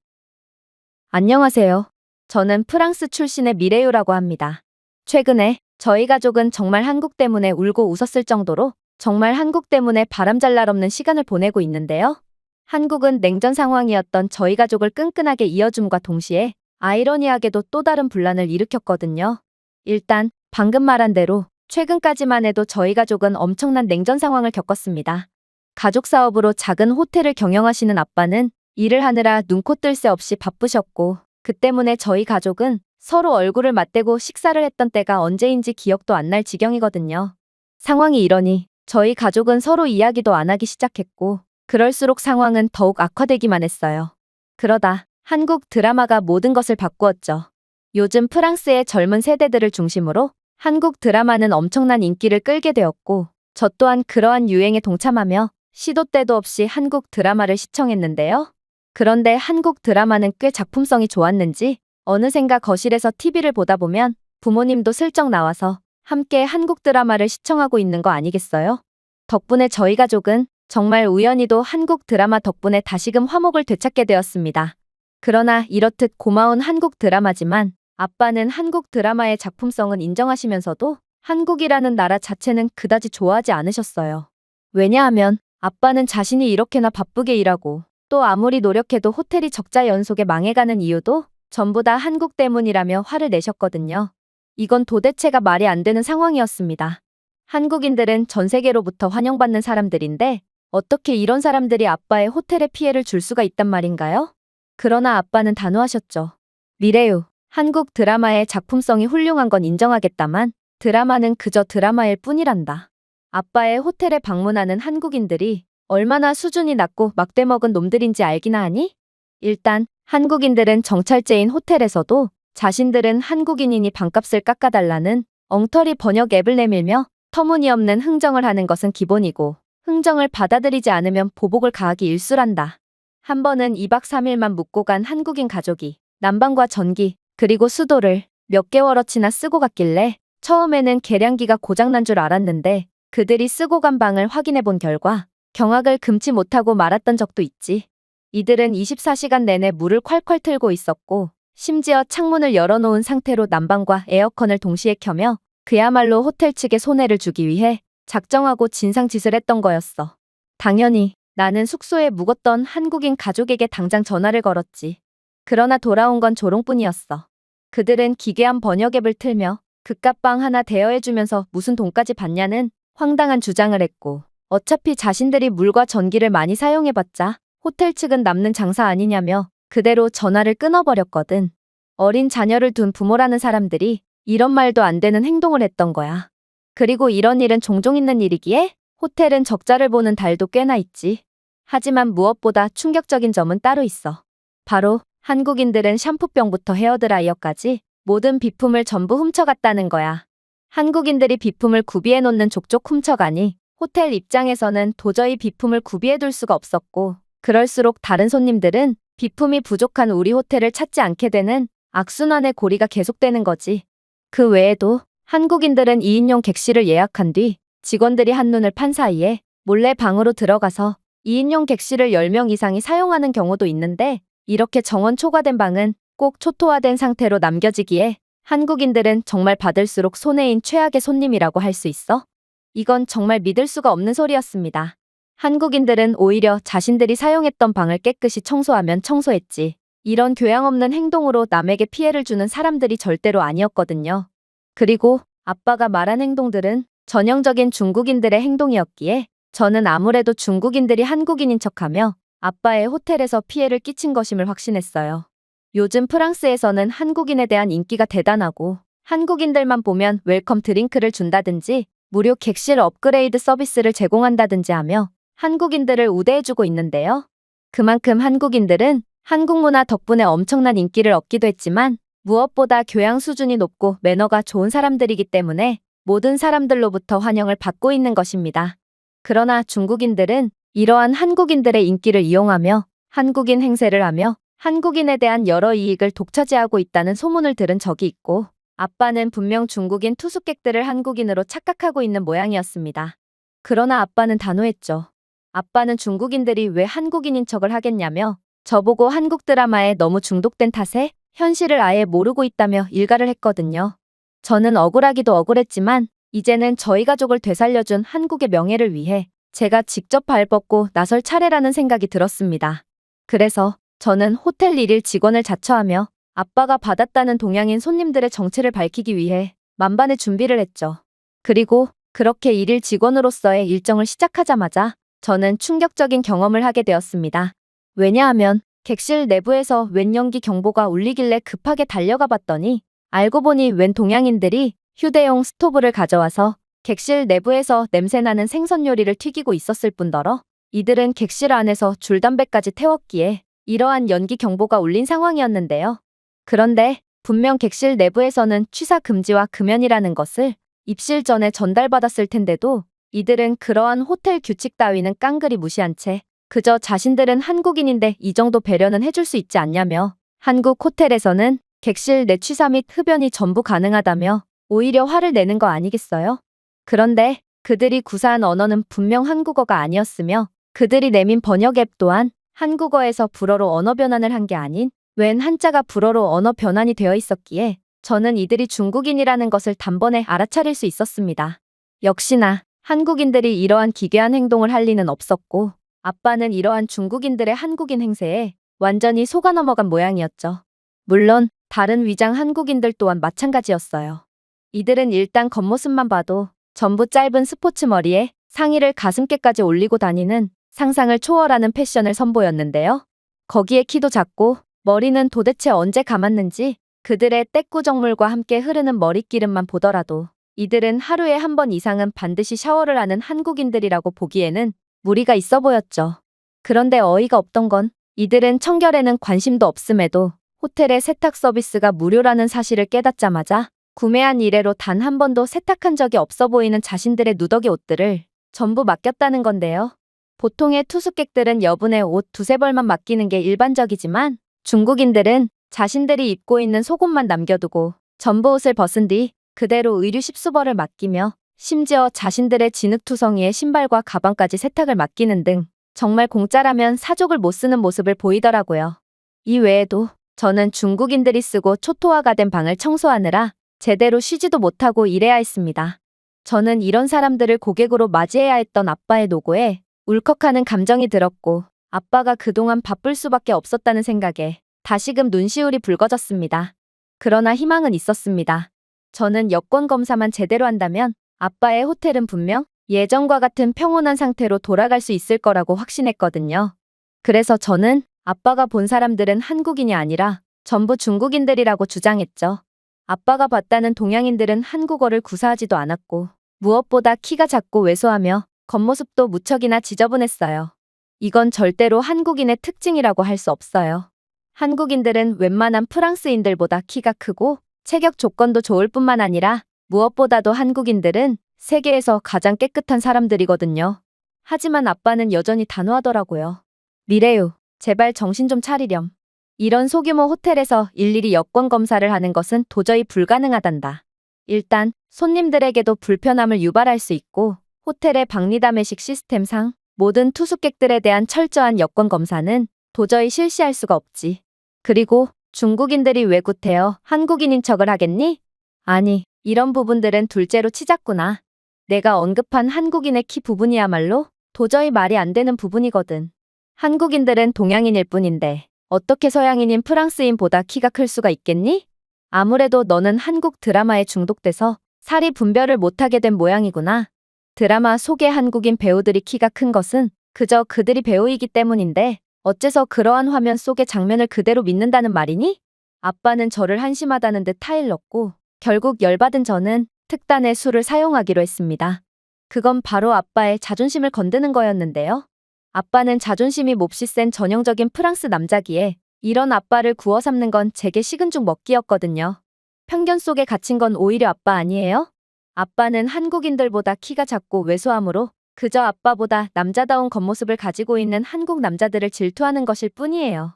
안녕하세요. 저는 프랑스 출신의 미레유라고 합니다. 최근에 저희 가족은 정말 한국 때문에 울고 웃었을 정도로 정말 한국 때문에 바람잘 날 없는 시간을 보내고 있는데요. 한국은 냉전 상황이었던 저희 가족을 끈끈하게 이어줌과 동시에 아이러니하게도 또 다른 분란을 일으켰거든요. 일단 방금 말한 대로 최근까지만 해도 저희 가족은 엄청난 냉전 상황을 겪었습니다. 가족 사업으로 작은 호텔을 경영하시는 아빠는 일을 하느라 눈코 뜰 새 없이 바쁘셨고 그 때문에 저희 가족은 서로 얼굴을 맞대고 식사를 했던 때가 언제인지 기억도 안 날 지경이거든요. 상황이 이러니 저희 가족은 서로 이야기도 안 하기 시작했고, 그럴수록 상황은 더욱 악화되기만 했어요. 그러다 한국 드라마가 모든 것을 바꾸었죠. 요즘 프랑스의 젊은 세대들을 중심으로 한국 드라마는 엄청난 인기를 끌게 되었고, 저 또한 그러한 유행에 동참하며 시도 때도 없이 한국 드라마를 시청했는데요. 그런데 한국 드라마는 꽤 작품성이 좋았는지 어느샌가 거실에서 TV를 보다 보면 부모님도 슬쩍 나와서 함께 한국 드라마를 시청하고 있는 거 아니겠어요? 덕분에 저희 가족은 정말 우연히도 한국 드라마 덕분에 다시금 화목을 되찾게 되었습니다. 그러나 이렇듯 고마운 한국 드라마지만 아빠는 한국 드라마의 작품성은 인정하시면서도 한국이라는 나라 자체는 그다지 좋아하지 않으셨어요. 왜냐하면 아빠는 자신이 이렇게나 바쁘게 일하고 또 아무리 노력해도 호텔이 적자 연속에 망해가는 이유도 전부 다 한국 때문이라며 화를 내셨거든요. 이건 도대체가 말이 안 되는 상황이었습니다. 한국인들은 전 세계로부터 환영받는 사람들인데 어떻게 이런 사람들이 아빠의 호텔에 피해를 줄 수가 있단 말인가요? 그러나 아빠는 단호하셨죠. 미래유, 한국 드라마의 작품성이 훌륭한 건 인정하겠다만 드라마는 그저 드라마일 뿐이란다. 아빠의 호텔에 방문하는 한국인들이 얼마나 수준이 낮고 막대먹은 놈들인지 알기나 하니? 일단 한국인들은 정찰제인 호텔에서도 자신들은 한국인이니 방값을 깎아달라는 엉터리 번역 앱을 내밀며 터무니없는 흥정을 하는 것은 기본이고, 흥정을 받아들이지 않으면 보복을 가하기 일쑤란다. 한 번은 2박 3일만 묵고 간 한국인 가족이 난방과 전기 그리고 수도를 몇 개월어치나 쓰고 갔길래 처음에는 계량기가 고장난 줄 알았는데 그들이 쓰고 간 방을 확인해 본 결과 경악을 금치 못하고 말았던 적도 있지. 이들은 24시간 내내 물을 콸콸 틀고 있었고 심지어 창문을 열어놓은 상태로 난방과 에어컨을 동시에 켜며 그야말로 호텔 측에 손해를 주기 위해 작정하고 진상짓을 했던 거였어. 당연히 나는 숙소에 묵었던 한국인 가족에게 당장 전화를 걸었지. 그러나 돌아온 건 조롱뿐이었어. 그들은 기괴한 번역 앱을 틀며 그깟 방 하나 대여해주면서 무슨 돈까지 받냐는 황당한 주장을 했고, 어차피 자신들이 물과 전기를 많이 사용해봤자 호텔 측은 남는 장사 아니냐며 그대로 전화를 끊어버렸거든. 어린 자녀를 둔 부모라는 사람들이 이런 말도 안 되는 행동을 했던 거야. 그리고 이런 일은 종종 있는 일이기에 호텔은 적자를 보는 달도 꽤나 있지. 하지만 무엇보다 충격적인 점은 따로 있어. 바로 한국인들은 샴푸병부터 헤어드라이어까지 모든 비품을 전부 훔쳐갔다는 거야. 한국인들이 비품을 구비해 놓는 족족 훔쳐가니 호텔 입장에서는 도저히 비품을 구비해둘 수가 없었고, 그럴수록 다른 손님들은 비품이 부족한 우리 호텔을 찾지 않게 되는 악순환의 고리가 계속되는 거지. 그 외에도 한국인들은 2인용 객실을 예약한 뒤 직원들이 한눈을 판 사이에 몰래 방으로 들어가서 2인용 객실을 10명 이상이 사용하는 경우도 있는데, 이렇게 정원 초과된 방은 꼭 초토화된 상태로 남겨지기에 한국인들은 정말 받을수록 손해인 최악의 손님이라고 할 수 있어. 이건 정말 믿을 수가 없는 소리였습니다. 한국인들은 오히려 자신들이 사용했던 방을 깨끗이 청소하면 청소했지, 이런 교양 없는 행동으로 남에게 피해를 주는 사람들이 절대로 아니었거든요. 그리고 아빠가 말한 행동들은 전형적인 중국인들의 행동이었기에 저는 아무래도 중국인들이 한국인인 척하며 아빠의 호텔에서 피해를 끼친 것임을 확신했어요. 요즘 프랑스에서는 한국인에 대한 인기가 대단하고 한국인들만 보면 웰컴 드링크를 준다든지 무료 객실 업그레이드 서비스를 제공한다든지 하며 한국인들을 우대해주고 있는데요. 그만큼 한국인들은 한국 문화 덕분에 엄청난 인기를 얻기도 했지만 무엇보다 교양 수준이 높고 매너가 좋은 사람들이기 때문에 모든 사람들로부터 환영을 받고 있는 것입니다. 그러나 중국인들은 이러한 한국인들의 인기를 이용하며 한국인 행세를 하며 한국인에 대한 여러 이익을 독차지하고 있다는 소문을 들은 적이 있고, 아빠는 분명 중국인 투숙객들을 한국인으로 착각하고 있는 모양이었습니다. 그러나 아빠는 단호했죠. 아빠는 중국인들이 왜 한국인인 척을 하겠냐며 저보고 한국 드라마에 너무 중독된 탓에 현실을 아예 모르고 있다며 일갈을 했거든요. 저는 억울하기도 억울했지만 이제는 저희 가족을 되살려준 한국의 명예를 위해 제가 직접 발벗고 나설 차례라는 생각이 들었습니다. 그래서 저는 호텔 1일 직원을 자처하며 아빠가 받았다는 동양인 손님들의 정체를 밝히기 위해 만반의 준비를 했죠. 그리고 그렇게 1일 직원으로서의 일정을 시작하자마자 저는 충격적인 경험을 하게 되었습니다. 왜냐하면 객실 내부에서 웬 연기 경보가 울리길래 급하게 달려가 봤더니 알고 보니 웬 동양인들이 휴대용 스토브를 가져와서 객실 내부에서 냄새나는 생선 요리를 튀기고 있었을 뿐더러 이들은 객실 안에서 줄담배까지 태웠기에 이러한 연기 경보가 울린 상황이었는데요. 그런데 분명 객실 내부에서는 취사 금지와 금연이라는 것을 입실 전에 전달받았을 텐데도 이들은 그러한 호텔 규칙 따위는 깡그리 무시한 채 그저 자신들은 한국인인데 이 정도 배려는 해줄 수 있지 않냐며 한국 호텔에서는 객실 내 취사 및 흡연이 전부 가능하다며 오히려 화를 내는 거 아니겠어요? 그런데 그들이 구사한 언어는 분명 한국어가 아니었으며 그들이 내민 번역 앱 또한 한국어에서 불어로 언어 변환을 한 게 아닌 웬 한자가 불어로 언어 변환이 되어 있었기에 저는 이들이 중국인이라는 것을 단번에 알아차릴 수 있었습니다. 역시나 한국인들이 이러한 기괴한 행동을 할 리는 없었고 아빠는 이러한 중국인들의 한국인 행세에 완전히 속아 넘어간 모양이었죠. 물론 다른 위장 한국인들 또한 마찬가지였어요. 이들은 일단 겉모습만 봐도 전부 짧은 스포츠 머리에 상의를 가슴께까지 올리고 다니는 상상을 초월하는 패션을 선보였는데요. 거기에 키도 작고 머리는 도대체 언제 감았는지 그들의 떼꾸정물과 함께 흐르는 머릿기름만 보더라도 이들은 하루에 한 번 이상은 반드시 샤워를 하는 한국인들이라고 보기에는 무리가 있어 보였죠. 그런데 어이가 없던 건 이들은 청결에는 관심도 없음에도 호텔의 세탁 서비스가 무료라는 사실을 깨닫자마자 구매한 이래로 단 한 번도 세탁한 적이 없어 보이는 자신들의 누더기 옷들을 전부 맡겼다는 건데요. 보통의 투숙객들은 여분의 옷 두세 벌만 맡기는 게 일반적이지만 중국인들은 자신들이 입고 있는 속옷만 남겨두고 전부 옷을 벗은 뒤 그대로 의류 십수벌을 맡기며 심지어 자신들의 진흙투성이의 신발과 가방까지 세탁을 맡기는 등 정말 공짜라면 사족을 못 쓰는 모습을 보이더라고요. 이 외에도 저는 중국인들이 쓰고 초토화가 된 방을 청소하느라 제대로 쉬지도 못하고 일해야 했습니다. 저는 이런 사람들을 고객으로 맞이해야 했던 아빠의 노고에 울컥하는 감정이 들었고 아빠가 그동안 바쁠 수밖에 없었다는 생각에 다시금 눈시울이 붉어졌습니다. 그러나 희망은 있었습니다. 저는 여권 검사만 제대로 한다면 아빠의 호텔은 분명 예전과 같은 평온한 상태로 돌아갈 수 있을 거라고 확신했거든요. 그래서 저는 아빠가 본 사람들은 한국인이 아니라 전부 중국인들이라고 주장했죠. 아빠가 봤다는 동양인들은 한국어를 구사하지도 않았고 무엇보다 키가 작고 왜소하며 겉모습도 무척이나 지저분했어요. 이건 절대로 한국인의 특징이라고 할 수 없어요. 한국인들은 웬만한 프랑스인들보다 키가 크고 체격 조건도 좋을 뿐만 아니라 무엇보다도 한국인들은 세계에서 가장 깨끗한 사람들이거든요. 하지만 아빠는 여전히 단호하더라고요. 미래유, 제발 정신 좀 차리렴. 이런 소규모 호텔에서 일일이 여권 검사를 하는 것은 도저히 불가능하단다. 일단 손님들에게도 불편함을 유발할 수 있고 호텔의 박리담회식 시스템상 모든 투숙객들에 대한 철저한 여권 검사는 도저히 실시할 수가 없지. 그리고 중국인들이 왜 구태여 한국인인 척을 하겠니? 아니, 이런 부분들은 둘째로 치자꾸나. 내가 언급한 한국인의 키 부분이야말로 도저히 말이 안 되는 부분이거든. 한국인들은 동양인일 뿐인데 어떻게 서양인인 프랑스인보다 키가 클 수가 있겠니? 아무래도 너는 한국 드라마에 중독돼서 사리 분별을 못하게 된 모양이구나. 드라마 속의 한국인 배우들이 키가 큰 것은 그저 그들이 배우이기 때문인데 어째서 그러한 화면 속의 장면을 그대로 믿는다는 말이니? 아빠는 저를 한심하다는 듯 타일렀고 결국 열받은 저는 특단의 술을 사용하기로 했습니다. 그건 바로 아빠의 자존심을 건드는 거였는데요. 아빠는 자존심이 몹시 센 전형적인 프랑스 남자기에 이런 아빠를 구워 삼는 건 제게 식은 죽 먹기였거든요. 편견 속에 갇힌 건 오히려 아빠 아니에요? 아빠는 한국인들보다 키가 작고 왜소하므로 그저 아빠보다 남자다운 겉모습을 가지고 있는 한국 남자들을 질투하는 것일 뿐이에요.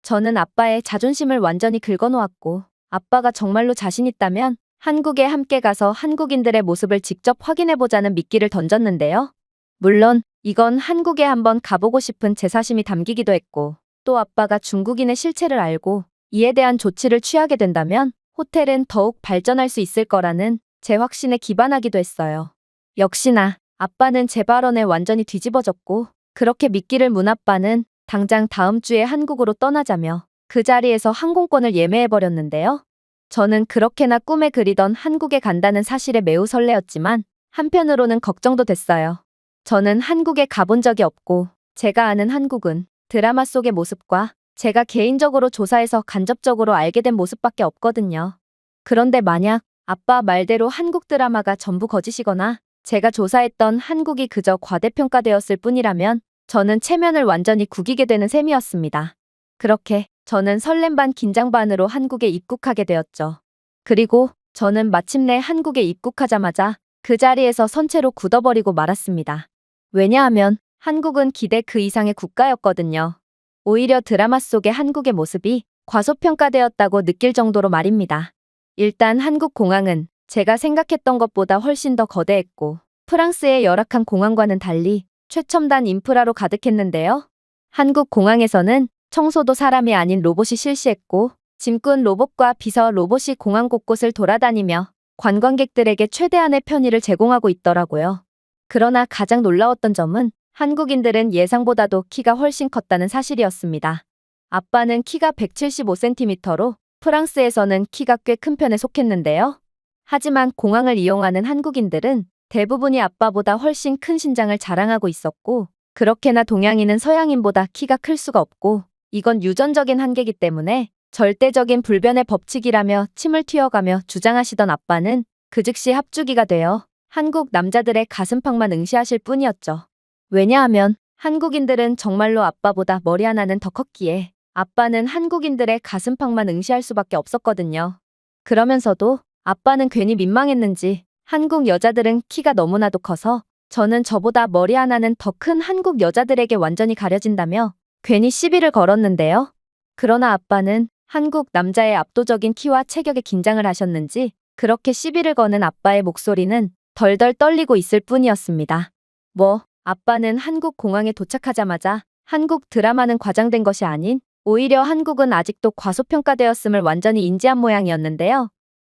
저는 아빠의 자존심을 완전히 긁어놓았고 아빠가 정말로 자신 있다면 한국에 함께 가서 한국인들의 모습을 직접 확인해보자는 미끼를 던졌는데요. 물론 이건 한국에 한번 가보고 싶은 제 사심이 담기기도 했고 또 아빠가 중국인의 실체를 알고 이에 대한 조치를 취하게 된다면 호텔은 더욱 발전할 수 있을 거라는 제 확신에 기반하기도 했어요. 역시나 아빠는 제 발언에 완전히 뒤집어졌고 그렇게 미끼를 문 아빠는 당장 다음 주에 한국으로 떠나자며 그 자리에서 항공권을 예매해버렸는데요. 저는 그렇게나 꿈에 그리던 한국에 간다는 사실에 매우 설레었지만 한편으로는 걱정도 됐어요. 저는 한국에 가본 적이 없고 제가 아는 한국은 드라마 속의 모습과 제가 개인적으로 조사해서 간접적으로 알게 된 모습밖에 없거든요. 그런데 만약 아빠 말대로 한국 드라마가 전부 거짓이거나 제가 조사했던 한국이 그저 과대평가되었을 뿐이라면 저는 체면을 완전히 구기게 되는 셈이었습니다. 그렇게 저는 설렘 반 긴장 반으로 한국에 입국하게 되었죠. 그리고 저는 마침내 한국에 입국하자마자 그 자리에서 선체로 굳어버리고 말았습니다. 왜냐하면 한국은 기대 그 이상의 국가였거든요. 오히려 드라마 속의 한국의 모습이 과소평가되었다고 느낄 정도로 말입니다. 일단 한국 공항은 제가 생각했던 것보다 훨씬 더 거대했고 프랑스의 열악한 공항과는 달리 최첨단 인프라로 가득했는데요. 한국 공항에서는 청소도 사람이 아닌 로봇이 실시했고 짐꾼 로봇과 비서 로봇이 공항 곳곳을 돌아다니며 관광객들에게 최대한의 편의를 제공하고 있더라고요. 그러나 가장 놀라웠던 점은 한국인들은 예상보다도 키가 훨씬 컸다는 사실이었습니다. 아빠는 키가 175cm로 프랑스에서는 키가 꽤 큰 편에 속했는데요. 하지만 공항을 이용하는 한국인들은 대부분이 아빠보다 훨씬 큰 신장을 자랑하고 있었고 그렇게나 동양인은 서양인보다 키가 클 수가 없고 이건 유전적인 한계이기 때문에 절대적인 불변의 법칙이라며 침을 튀어가며 주장하시던 아빠는 그 즉시 합주기가 되어 한국 남자들의 가슴팍만 응시하실 뿐이었죠. 왜냐하면 한국인들은 정말로 아빠보다 머리 하나는 더 컸기에 아빠는 한국인들의 가슴팍만 응시할 수밖에 없었거든요. 그러면서도 아빠는 괜히 민망했는지 한국 여자들은 키가 너무나도 커서 저는 저보다 머리 하나는 더 큰 한국 여자들에게 완전히 가려진다며 괜히 시비를 걸었는데요. 그러나 아빠는 한국 남자의 압도적인 키와 체격에 긴장을 하셨는지 그렇게 시비를 거는 아빠의 목소리는 덜덜 떨리고 있을 뿐이었습니다. 아빠는 한국 공항에 도착하자마자 한국 드라마는 과장된 것이 아닌 오히려 한국은 아직도 과소평가되었음을 완전히 인지한 모양이었는데요.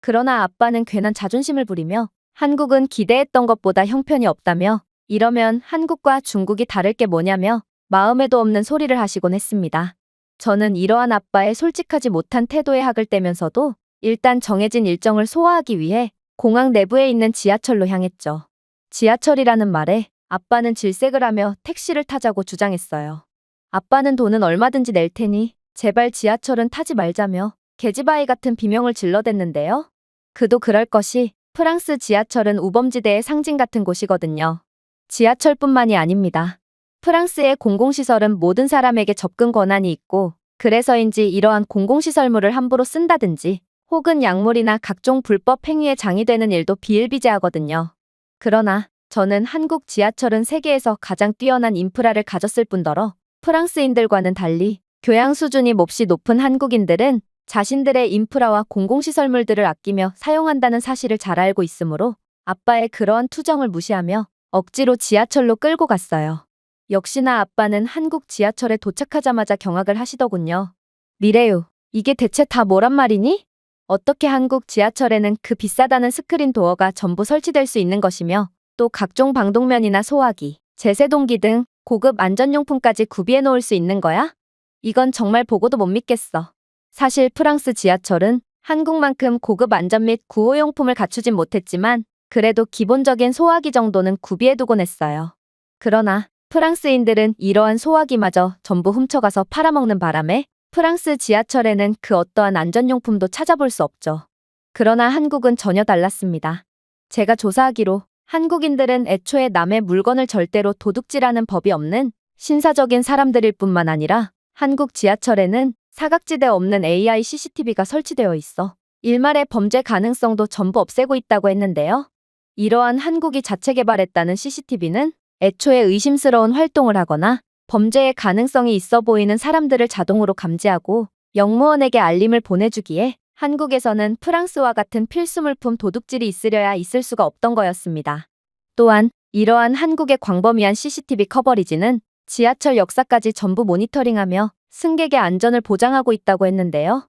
그러나 아빠는 괜한 자존심을 부리며 한국은 기대했던 것보다 형편이 없다며 이러면 한국과 중국이 다를 게 뭐냐며 마음에도 없는 소리를 하시곤 했습니다. 저는 이러한 아빠의 솔직하지 못한 태도에 학을 떼면서도 일단 정해진 일정을 소화하기 위해 공항 내부에 있는 지하철로 향했죠. 지하철이라는 말에 아빠는 질색을 하며 택시를 타자고 주장했어요. 아빠는 돈은 얼마든지 낼 테니 제발 지하철은 타지 말자며 계집아이 같은 비명을 질러댔는데요. 그도 그럴 것이 프랑스 지하철은 우범지대의 상징 같은 곳이거든요. 지하철뿐만이 아닙니다. 프랑스의 공공시설은 모든 사람에게 접근 권한이 있고 그래서인지 이러한 공공시설물을 함부로 쓴다든지 혹은 약물이나 각종 불법 행위에 장이되는 일도 비일비재하거든요. 그러나 저는 한국 지하철은 세계에서 가장 뛰어난 인프라를 가졌을 뿐더러 프랑스인들과는 달리 교양 수준이 몹시 높은 한국인들은 자신들의 인프라와 공공시설물들을 아끼며 사용한다는 사실을 잘 알고 있으므로 아빠의 그러한 투정을 무시하며 억지로 지하철로 끌고 갔어요. 역시나 아빠는 한국 지하철에 도착하자마자 경악을 하시더군요. 미래유, 이게 대체 다 뭐란 말이니? 어떻게 한국 지하철에는 그 비싸다는 스크린 도어가 전부 설치될 수 있는 것이며 또 각종 방독면이나 소화기, 제세동기 등 고급 안전용품까지 구비해 놓을 수 있는 거야? 이건 정말 보고도 못 믿겠어. 사실 프랑스 지하철은 한국만큼 고급 안전 및 구호용품을 갖추진 못했지만 그래도 기본적인 소화기 정도는 구비해두곤 했어요. 그러나 프랑스인들은 이러한 소화기마저 전부 훔쳐가서 팔아먹는 바람에 프랑스 지하철에는 그 어떠한 안전용품도 찾아볼 수 없죠. 그러나 한국은 전혀 달랐습니다. 제가 조사하기로 한국인들은 애초에 남의 물건을 절대로 도둑질하는 법이 없는 신사적인 사람들일 뿐만 아니라 한국 지하철에는 사각지대 없는 AI CCTV가 설치되어 있어 일말의 범죄 가능성도 전부 없애고 있다고 했는데요. 이러한 한국이 자체 개발했다는 CCTV는 애초에 의심스러운 활동을 하거나 범죄의 가능성이 있어 보이는 사람들을 자동으로 감지하고 영무원에게 알림을 보내주기에 한국에서는 프랑스와 같은 필수물품 도둑질이 있으려야 있을 수가 없던 거였습니다. 또한 이러한 한국의 광범위한 CCTV 커버리지는 지하철 역사까지 전부 모니터링하며 승객의 안전을 보장하고 있다고 했는데요.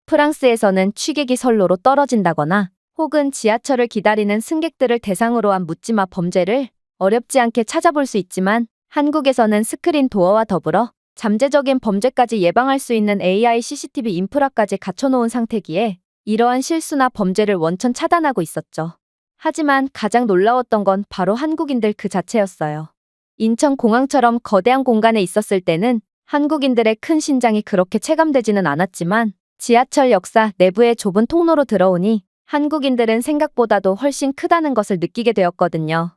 프랑스에서는 취객이 선로로 떨어진다거나 혹은 지하철을 기다리는 승객들을 대상으로 한 묻지마 범죄를 어렵지 않게 찾아볼 수 있지만 한국에서는 스크린 도어와 더불어 잠재적인 범죄까지 예방할 수 있는 AI CCTV 인프라까지 갖춰놓은 상태기에 이러한 실수나 범죄를 원천 차단하고 있었죠. 하지만 가장 놀라웠던 건 바로 한국인들 그 자체였어요. 인천공항처럼 거대한 공간에 있었을 때는 한국인들의 큰 신장이 그렇게 체감되지는 않았지만 지하철 역사 내부의 좁은 통로로 들어오니 한국인들은 생각보다도 훨씬 크다는 것을 느끼게 되었거든요.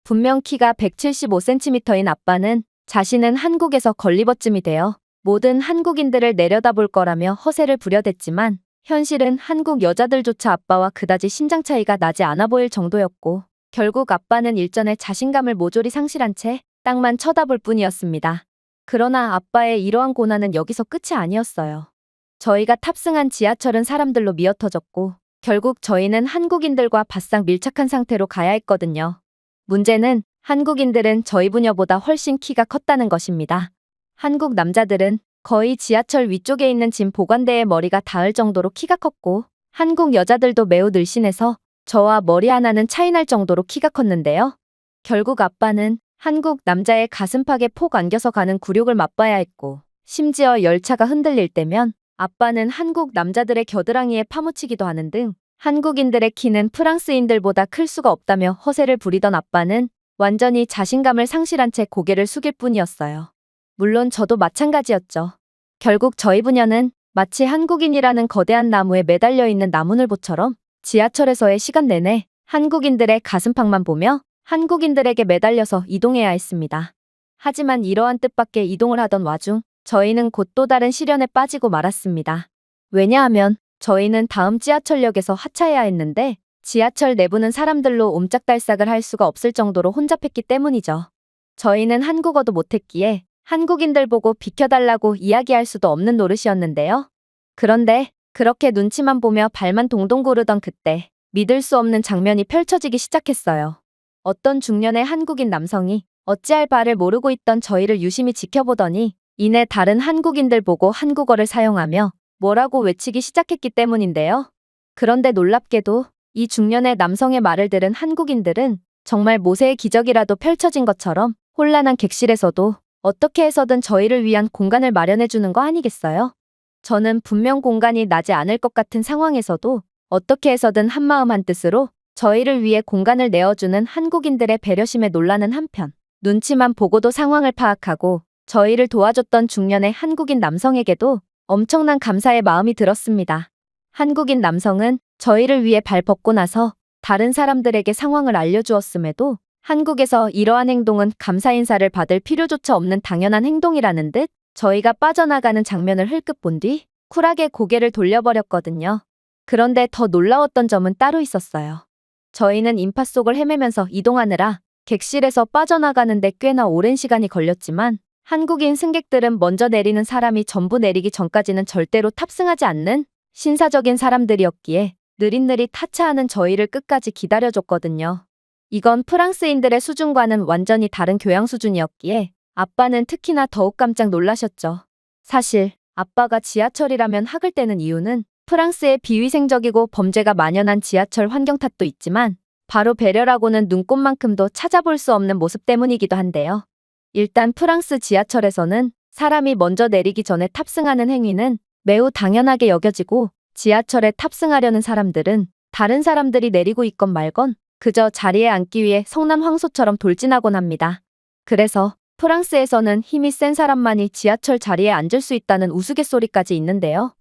분명 키가 175cm인 아빠는 자신은 한국에서 걸리버쯤이 되어 모든 한국인들을 내려다볼 거라며 허세를 부려댔지만 현실은 한국 여자들조차 아빠와 그다지 신장 차이가 나지 않아 보일 정도였고 결국 아빠는 일전에 자신감을 모조리 상실한 채 땅만 쳐다볼 뿐이었습니다. 그러나 아빠의 이러한 고난은 여기서 끝이 아니었어요. 저희가 탑승한 지하철은 사람들로 미어터졌고 결국 저희는 한국인들과 바싹 밀착한 상태로 가야 했거든요. 문제는 한국인들은 저희 부녀보다 훨씬 키가 컸다는 것입니다. 한국 남자들은 거의 지하철 위쪽에 있는 짐 보관대에 머리가 닿을 정도로 키가 컸고 한국 여자들도 매우 늘씬해서 저와 머리 하나는 차이 날 정도로 키가 컸는데요. 결국 아빠는 한국 남자의 가슴팍에 폭 안겨서 가는 굴욕을 맛봐야 했고 심지어 열차가 흔들릴 때면 아빠는 한국 남자들의 겨드랑이에 파묻히기도 하는 등 한국인들의 키는 프랑스인들보다 클 수가 없다며 허세를 부리던 아빠는 완전히 자신감을 상실한 채 고개를 숙일 뿐이었어요. 물론 저도 마찬가지였죠. 결국 저희 부녀는 마치 한국인이라는 거대한 나무에 매달려 있는 나무늘보처럼 지하철에서의 시간 내내 한국인들의 가슴팍만 보며 한국인들에게 매달려서 이동해야 했습니다. 하지만 이러한 뜻밖의 이동을 하던 와중 저희는 곧 또 다른 시련에 빠지고 말았습니다. 왜냐하면 저희는 다음 지하철역에서 하차해야 했는데 지하철 내부는 사람들로 옴짝달싹을 할 수가 없을 정도로 혼잡했기 때문이죠. 저희는 한국어도 못했기에 한국인들 보고 비켜달라고 이야기할 수도 없는 노릇이었는데요. 그런데 그렇게 눈치만 보며 발만 동동 구르던 그때 믿을 수 없는 장면이 펼쳐지기 시작했어요. 어떤 중년의 한국인 남성이 어찌할 바를 모르고 있던 저희를 유심히 지켜보더니 이내 다른 한국인들 보고 한국어를 사용하며 뭐라고 외치기 시작했기 때문인데요. 그런데 놀랍게도 이 중년의 남성의 말을 들은 한국인들은 정말 모세의 기적이라도 펼쳐진 것처럼 혼란한 객실에서도 어떻게 해서든 저희를 위한 공간을 마련해 주는 거 아니겠어요? 저는 분명 공간이 나지 않을 것 같은 상황에서도 어떻게 해서든 한마음 한뜻으로 저희를 위해 공간을 내어주는 한국인들의 배려심에 놀라는 한편 눈치만 보고도 상황을 파악하고 저희를 도와줬던 중년의 한국인 남성에게도 엄청난 감사의 마음이 들었습니다. 한국인 남성은 저희를 위해 발 벗고 나서 다른 사람들에게 상황을 알려주었음에도 한국에서 이러한 행동은 감사 인사를 받을 필요조차 없는 당연한 행동이라는 듯 저희가 빠져나가는 장면을 흘끗 본 뒤 쿨하게 고개를 돌려버렸거든요. 그런데 더 놀라웠던 점은 따로 있었어요. 저희는 인파 속을 헤매면서 이동하느라 객실에서 빠져나가는데 꽤나 오랜 시간이 걸렸지만 한국인 승객들은 먼저 내리는 사람이 전부 내리기 전까지는 절대로 탑승하지 않는 신사적인 사람들이었기에 느릿느릿 하차하는 저희를 끝까지 기다려줬거든요. 이건 프랑스인들의 수준과는 완전히 다른 교양 수준이었기에 아빠는 특히나 더욱 깜짝 놀라셨죠. 사실 아빠가 지하철이라면 학을 떼는 이유는 프랑스의 비위생적이고 범죄가 만연한 지하철 환경 탓도 있지만 바로 배려라고는 눈꼽만큼도 찾아볼 수 없는 모습 때문이기도 한데요. 일단 프랑스 지하철에서는 사람이 먼저 내리기 전에 탑승하는 행위는 매우 당연하게 여겨지고 지하철에 탑승하려는 사람들은 다른 사람들이 내리고 있건 말건 그저 자리에 앉기 위해 성난 황소처럼 돌진하곤 합니다. 그래서 프랑스에서는 힘이 센 사람만이 지하철 자리에 앉을 수 있다는 우스갯소리까지 있는데요.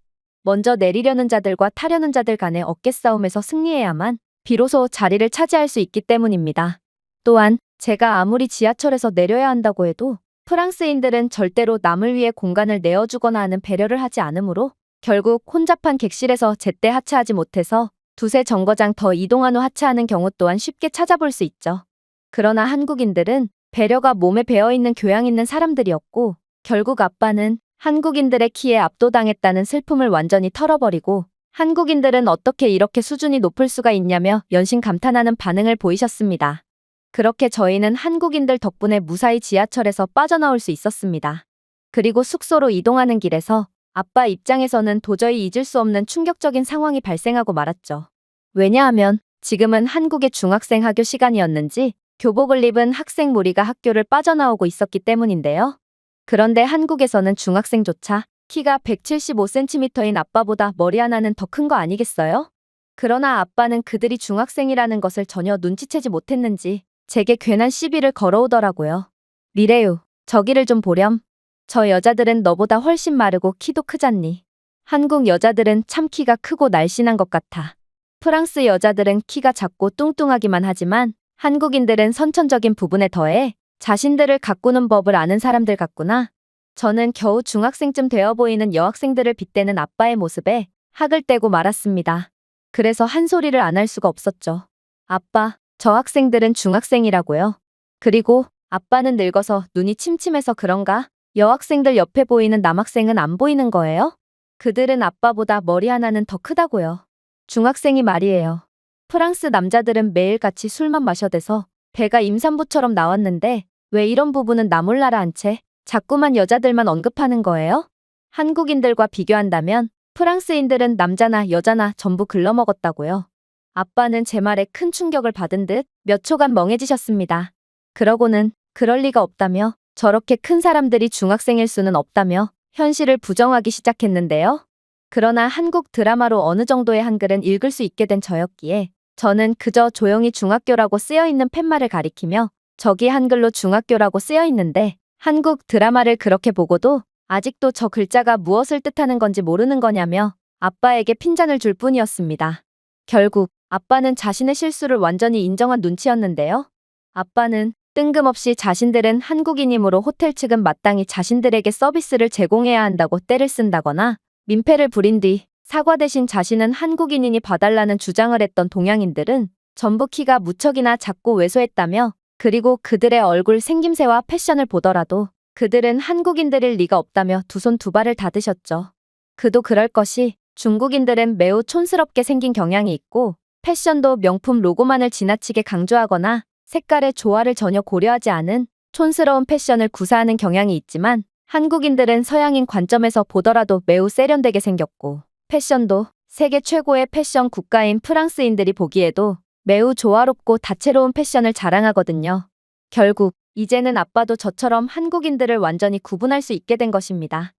먼저 내리려는 자들과 타려는 자들 간의 어깨싸움에서 승리해야만 비로소 자리를 차지할 수 있기 때문입니다. 또한 제가 아무리 지하철에서 내려야 한다고 해도 프랑스인들은 절대로 남을 위해 공간을 내어주거나 하는 배려를 하지 않으므로 결국 혼잡한 객실에서 제때 하차하지 못해서 두세 정거장 더 이동한 후 하차하는 경우 또한 쉽게 찾아볼 수 있죠. 그러나 한국인들은 배려가 몸에 배어있는 교양 있는 사람들이었고 결국 아빠는 한국인들의 키에 압도당했다는 슬픔을 완전히 털어버리고 한국인들은 어떻게 이렇게 수준이 높을 수가 있냐며 연신 감탄하는 반응을 보이셨습니다. 그렇게 저희는 한국인들 덕분에 무사히 지하철에서 빠져나올 수 있었습니다. 그리고 숙소로 이동하는 길에서 아빠 입장에서는 도저히 잊을 수 없는 충격적인 상황이 발생하고 말았죠. 왜냐하면 지금은 한국의 중학생 하교 시간이었는지 교복을 입은 학생 무리가 학교를 빠져나오고 있었기 때문인데요. 그런데 한국에서는 중학생조차 키가 175cm인 아빠보다 머리 하나는 더 큰 거 아니겠어요? 그러나 아빠는 그들이 중학생이라는 것을 전혀 눈치채지 못했는지 제게 괜한 시비를 걸어오더라고요. 미래유, 저기를 좀 보렴. 저 여자들은 너보다 훨씬 마르고 키도 크잖니. 한국 여자들은 참 키가 크고 날씬한 것 같아. 프랑스 여자들은 키가 작고 뚱뚱하기만 하지만 한국인들은 선천적인 부분에 더해 자신들을 가꾸는 법을 아는 사람들 같구나. 저는 겨우 중학생쯤 되어 보이는 여학생들을 빗대는 아빠의 모습에 학을 떼고 말았습니다. 그래서 한 소리를 안 할 수가 없었죠. 아빠, 저 학생들은 중학생이라고요. 그리고 아빠는 늙어서 눈이 침침해서 그런가? 여학생들 옆에 보이는 남학생은 안 보이는 거예요? 그들은 아빠보다 머리 하나는 더 크다고요. 중학생이 말이에요. 프랑스 남자들은 매일 같이 술만 마셔대서 배가 임산부처럼 나왔는데 왜 이런 부분은 나 몰라라 한 채 자꾸만 여자들만 언급하는 거예요? 한국인들과 비교한다면 프랑스인들은 남자나 여자나 전부 글러먹었다고요. 아빠는 제 말에 큰 충격을 받은 듯 몇 초간 멍해지셨습니다. 그러고는 그럴 리가 없다며 저렇게 큰 사람들이 중학생일 수는 없다며 현실을 부정하기 시작했는데요. 그러나 한국 드라마로 어느 정도의 한글은 읽을 수 있게 된 저였기에 저는 그저 조용히 중학교라고 쓰여있는 팻말을 가리키며 저기 한글로 중학교라고 쓰여있는데 한국 드라마를 그렇게 보고도 아직도 저 글자가 무엇을 뜻하는 건지 모르는 거냐며 아빠에게 핀잔을 줄 뿐이었습니다. 결국 아빠는 자신의 실수를 완전히 인정한 눈치였는데요. 아빠는 뜬금없이 자신들은 한국인이므로 호텔 측은 마땅히 자신들에게 서비스를 제공해야 한다고 떼를 쓴다거나 민폐를 부린 뒤 사과 대신 자신은 한국인이니 봐달라는 주장을 했던 동양인들은 전부 키가 무척이나 작고 왜소했다며 그리고 그들의 얼굴 생김새와 패션을 보더라도 그들은 한국인들일 리가 없다며 두 손 두 발을 닫으셨죠. 그도 그럴 것이 중국인들은 매우 촌스럽게 생긴 경향이 있고 패션도 명품 로고만을 지나치게 강조하거나 색깔의 조화를 전혀 고려하지 않은 촌스러운 패션을 구사하는 경향이 있지만 한국인들은 서양인 관점에서 보더라도 매우 세련되게 생겼고 패션도 세계 최고의 패션 국가인 프랑스인들이 보기에도 매우 조화롭고 다채로운 패션을 자랑하거든요. 결국 이제는 아빠도 저처럼 한국인들을 완전히 구분할 수 있게 된 것입니다.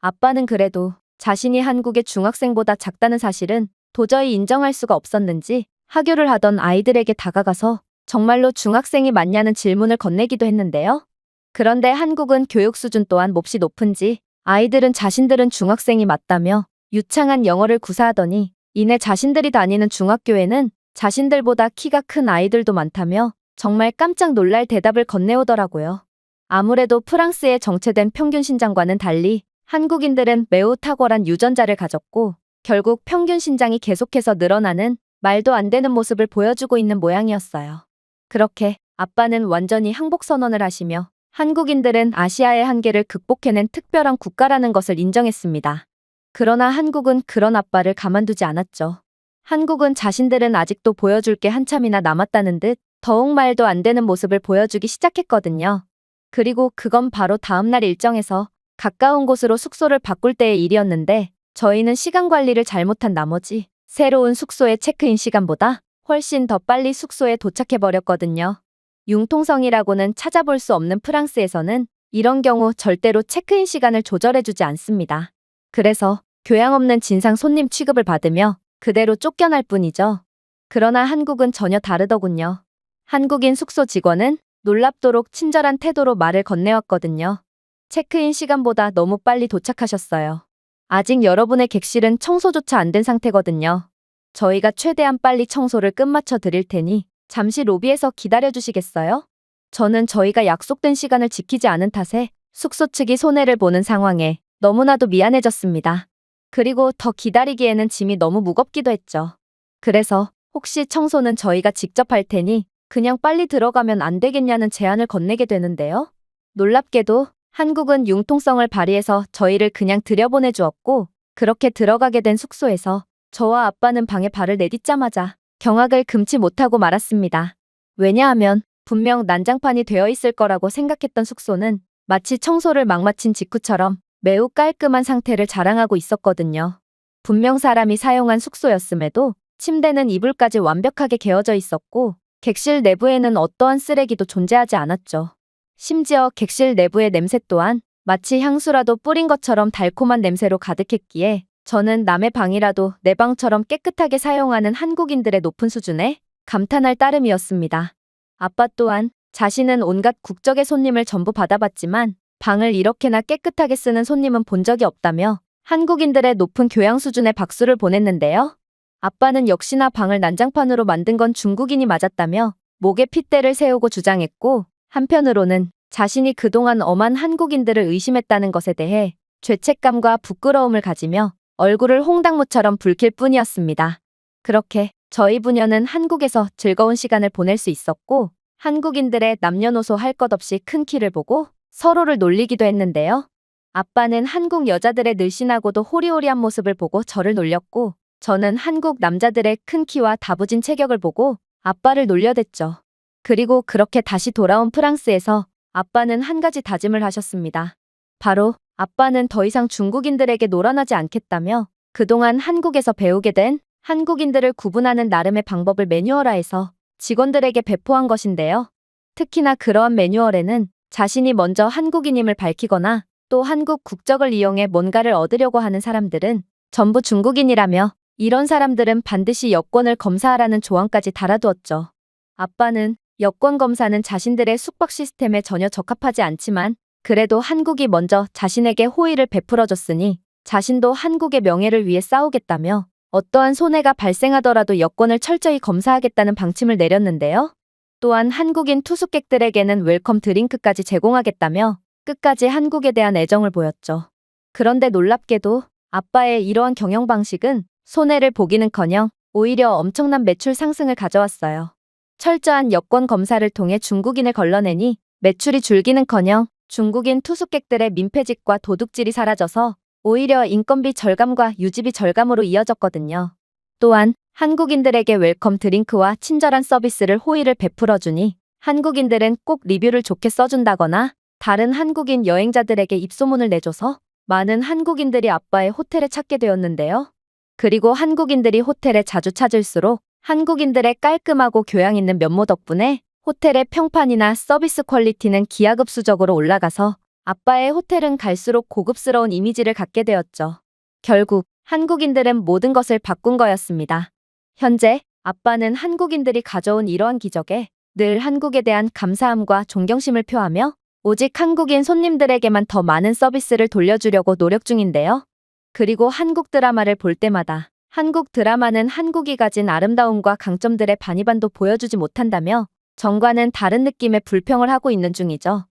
아빠는 그래도 자신이 한국의 중학생보다 작다는 사실은 도저히 인정할 수가 없었는지 하교를 하던 아이들에게 다가가서 정말로 중학생이 맞냐는 질문을 건네기도 했는데요. 그런데 한국은 교육 수준 또한 몹시 높은지 아이들은 자신들은 중학생이 맞다며 유창한 영어를 구사하더니 이내 자신들이 다니는 중학교에는 자신들보다 키가 큰 아이들도 많다며 정말 깜짝 놀랄 대답을 건네오더라고요. 아무래도 프랑스의 정체된 평균 신장과는 달리 한국인들은 매우 탁월한 유전자를 가졌고 결국 평균 신장이 계속해서 늘어나는 말도 안 되는 모습을 보여주고 있는 모양이었어요. 그렇게 아빠는 완전히 항복 선언을 하시며 한국인들은 아시아의 한계를 극복해낸 특별한 국가라는 것을 인정했습니다. 그러나 한국은 그런 아빠를 가만두지 않았죠. 한국은 자신들은 아직도 보여줄 게 한참이나 남았다는 듯 더욱 말도 안 되는 모습을 보여주기 시작했거든요. 그리고 그건 바로 다음날 일정에서 가까운 곳으로 숙소를 바꿀 때의 일이었는데 저희는 시간 관리를 잘못한 나머지 새로운 숙소의 체크인 시간보다 훨씬 더 빨리 숙소에 도착해버렸거든요. 융통성이라고는 찾아볼 수 없는 프랑스에서는 이런 경우 절대로 체크인 시간을 조절해주지 않습니다. 그래서 교양 없는 진상 손님 취급을 받으며 그대로 쫓겨날 뿐이죠. 그러나 한국은 전혀 다르더군요. 한국인 숙소 직원은 놀랍도록 친절한 태도로 말을 건네왔거든요. 체크인 시간보다 너무 빨리 도착하셨어요. 아직 여러분의 객실은 청소조차 안 된 상태거든요. 저희가 최대한 빨리 청소를 끝마쳐 드릴 테니 잠시 로비에서 기다려주시겠어요? 저는 저희가 약속된 시간을 지키지 않은 탓에 숙소 측이 손해를 보는 상황에 너무나도 미안해졌습니다. 그리고 더 기다리기에는 짐이 너무 무겁기도 했죠. 그래서 혹시 청소는 저희가 직접 할 테니 그냥 빨리 들어가면 안 되겠냐는 제안을 건네게 되는데요. 놀랍게도 한국은 융통성을 발휘해서 저희를 그냥 들여보내주었고 그렇게 들어가게 된 숙소에서 저와 아빠는 방에 발을 내딛자마자 경악을 금치 못하고 말았습니다. 왜냐하면 분명 난장판이 되어 있을 거라고 생각했던 숙소는 마치 청소를 막 마친 직후처럼 매우 깔끔한 상태를 자랑하고 있었거든요. 분명 사람이 사용한 숙소였음에도 침대는 이불까지 완벽하게 개어져 있었고 객실 내부에는 어떠한 쓰레기도 존재하지 않았죠. 심지어 객실 내부의 냄새 또한 마치 향수라도 뿌린 것처럼 달콤한 냄새로 가득했기에 저는 남의 방이라도 내 방처럼 깨끗하게 사용하는 한국인들의 높은 수준에 감탄할 따름이었습니다. 아빠 또한 자신은 온갖 국적의 손님을 전부 받아봤지만 방을 이렇게나 깨끗하게 쓰는 손님은 본 적이 없다며 한국인들의 높은 교양 수준에 박수를 보냈는데요. 아빠는 역시나 방을 난장판으로 만든 건 중국인이 맞았다며 목에 핏대를 세우고 주장했고, 한편으로는 자신이 그동안 엄한 한국인들을 의심했다는 것에 대해 죄책감과 부끄러움을 가지며 얼굴을 홍당무처럼 붉힐 뿐이었습니다. 그렇게 저희 부녀는 한국에서 즐거운 시간을 보낼 수 있었고, 한국인들의 남녀노소 할 것 없이 큰 키를 보고 서로를 놀리기도 했는데요. 아빠는 한국 여자들의 늘씬하고도 호리호리한 모습을 보고 저를 놀렸고, 저는 한국 남자들의 큰 키와 다부진 체격을 보고 아빠를 놀려댔죠. 그리고 그렇게 다시 돌아온 프랑스에서 아빠는 한 가지 다짐을 하셨습니다. 바로 아빠는 더 이상 중국인들에게 놀아나지 않겠다며 그동안 한국에서 배우게 된 한국인들을 구분하는 나름의 방법을 매뉴얼화해서 직원들에게 배포한 것인데요. 특히나 그러한 매뉴얼에는 자신이 먼저 한국인임을 밝히거나 또 한국 국적을 이용해 뭔가를 얻으려고 하는 사람들은 전부 중국인이라며 이런 사람들은 반드시 여권을 검사하라는 조항까지 달아두었죠. 아빠는 여권 검사는 자신들의 숙박 시스템에 전혀 적합하지 않지만 그래도 한국이 먼저 자신에게 호의를 베풀어줬으니 자신도 한국의 명예를 위해 싸우겠다며 어떠한 손해가 발생하더라도 여권을 철저히 검사하겠다는 방침을 내렸는데요. 또한 한국인 투숙객들에게는 웰컴 드링크까지 제공하겠다며 끝까지 한국에 대한 애정을 보였죠. 그런데 놀랍게도 아빠의 이러한 경영 방식은 손해를 보기는커녕 오히려 엄청난 매출 상승을 가져왔어요. 철저한 여권 검사를 통해 중국인을 걸러내니 매출이 줄기는커녕 중국인 투숙객들의 민폐직과 도둑질이 사라져서 오히려 인건비 절감과 유지비 절감으로 이어졌거든요. 또한 한국인들에게 웰컴 드링크와 친절한 서비스를 호의를 베풀어주니 한국인들은 꼭 리뷰를 좋게 써준다거나 다른 한국인 여행자들에게 입소문을 내줘서 많은 한국인들이 아빠의 호텔에 찾게 되었는데요. 그리고 한국인들이 호텔에 자주 찾을수록 한국인들의 깔끔하고 교양 있는 면모 덕분에 호텔의 평판이나 서비스 퀄리티는 기하급수적으로 올라가서 아빠의 호텔은 갈수록 고급스러운 이미지를 갖게 되었죠. 결국 한국인들은 모든 것을 바꾼 거였습니다. 현재 아빠는 한국인들이 가져온 이러한 기적에 늘 한국에 대한 감사함과 존경심을 표하며 오직 한국인 손님들에게만 더 많은 서비스를 돌려주려고 노력 중인데요. 그리고 한국 드라마를 볼 때마다 한국 드라마는 한국이 가진 아름다움과 강점들의 반이반도 보여주지 못한다며 전과는 다른 느낌의 불평을 하고 있는 중이죠.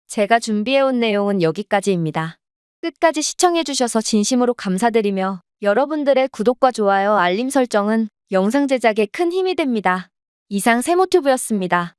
제가 준비해온 내용은 여기까지입니다. 끝까지 시청해주셔서 진심으로 감사드리며 여러분들의 구독과 좋아요, 알림 설정은 영상 제작에 큰 힘이 됩니다. 이상 세모튜브였습니다.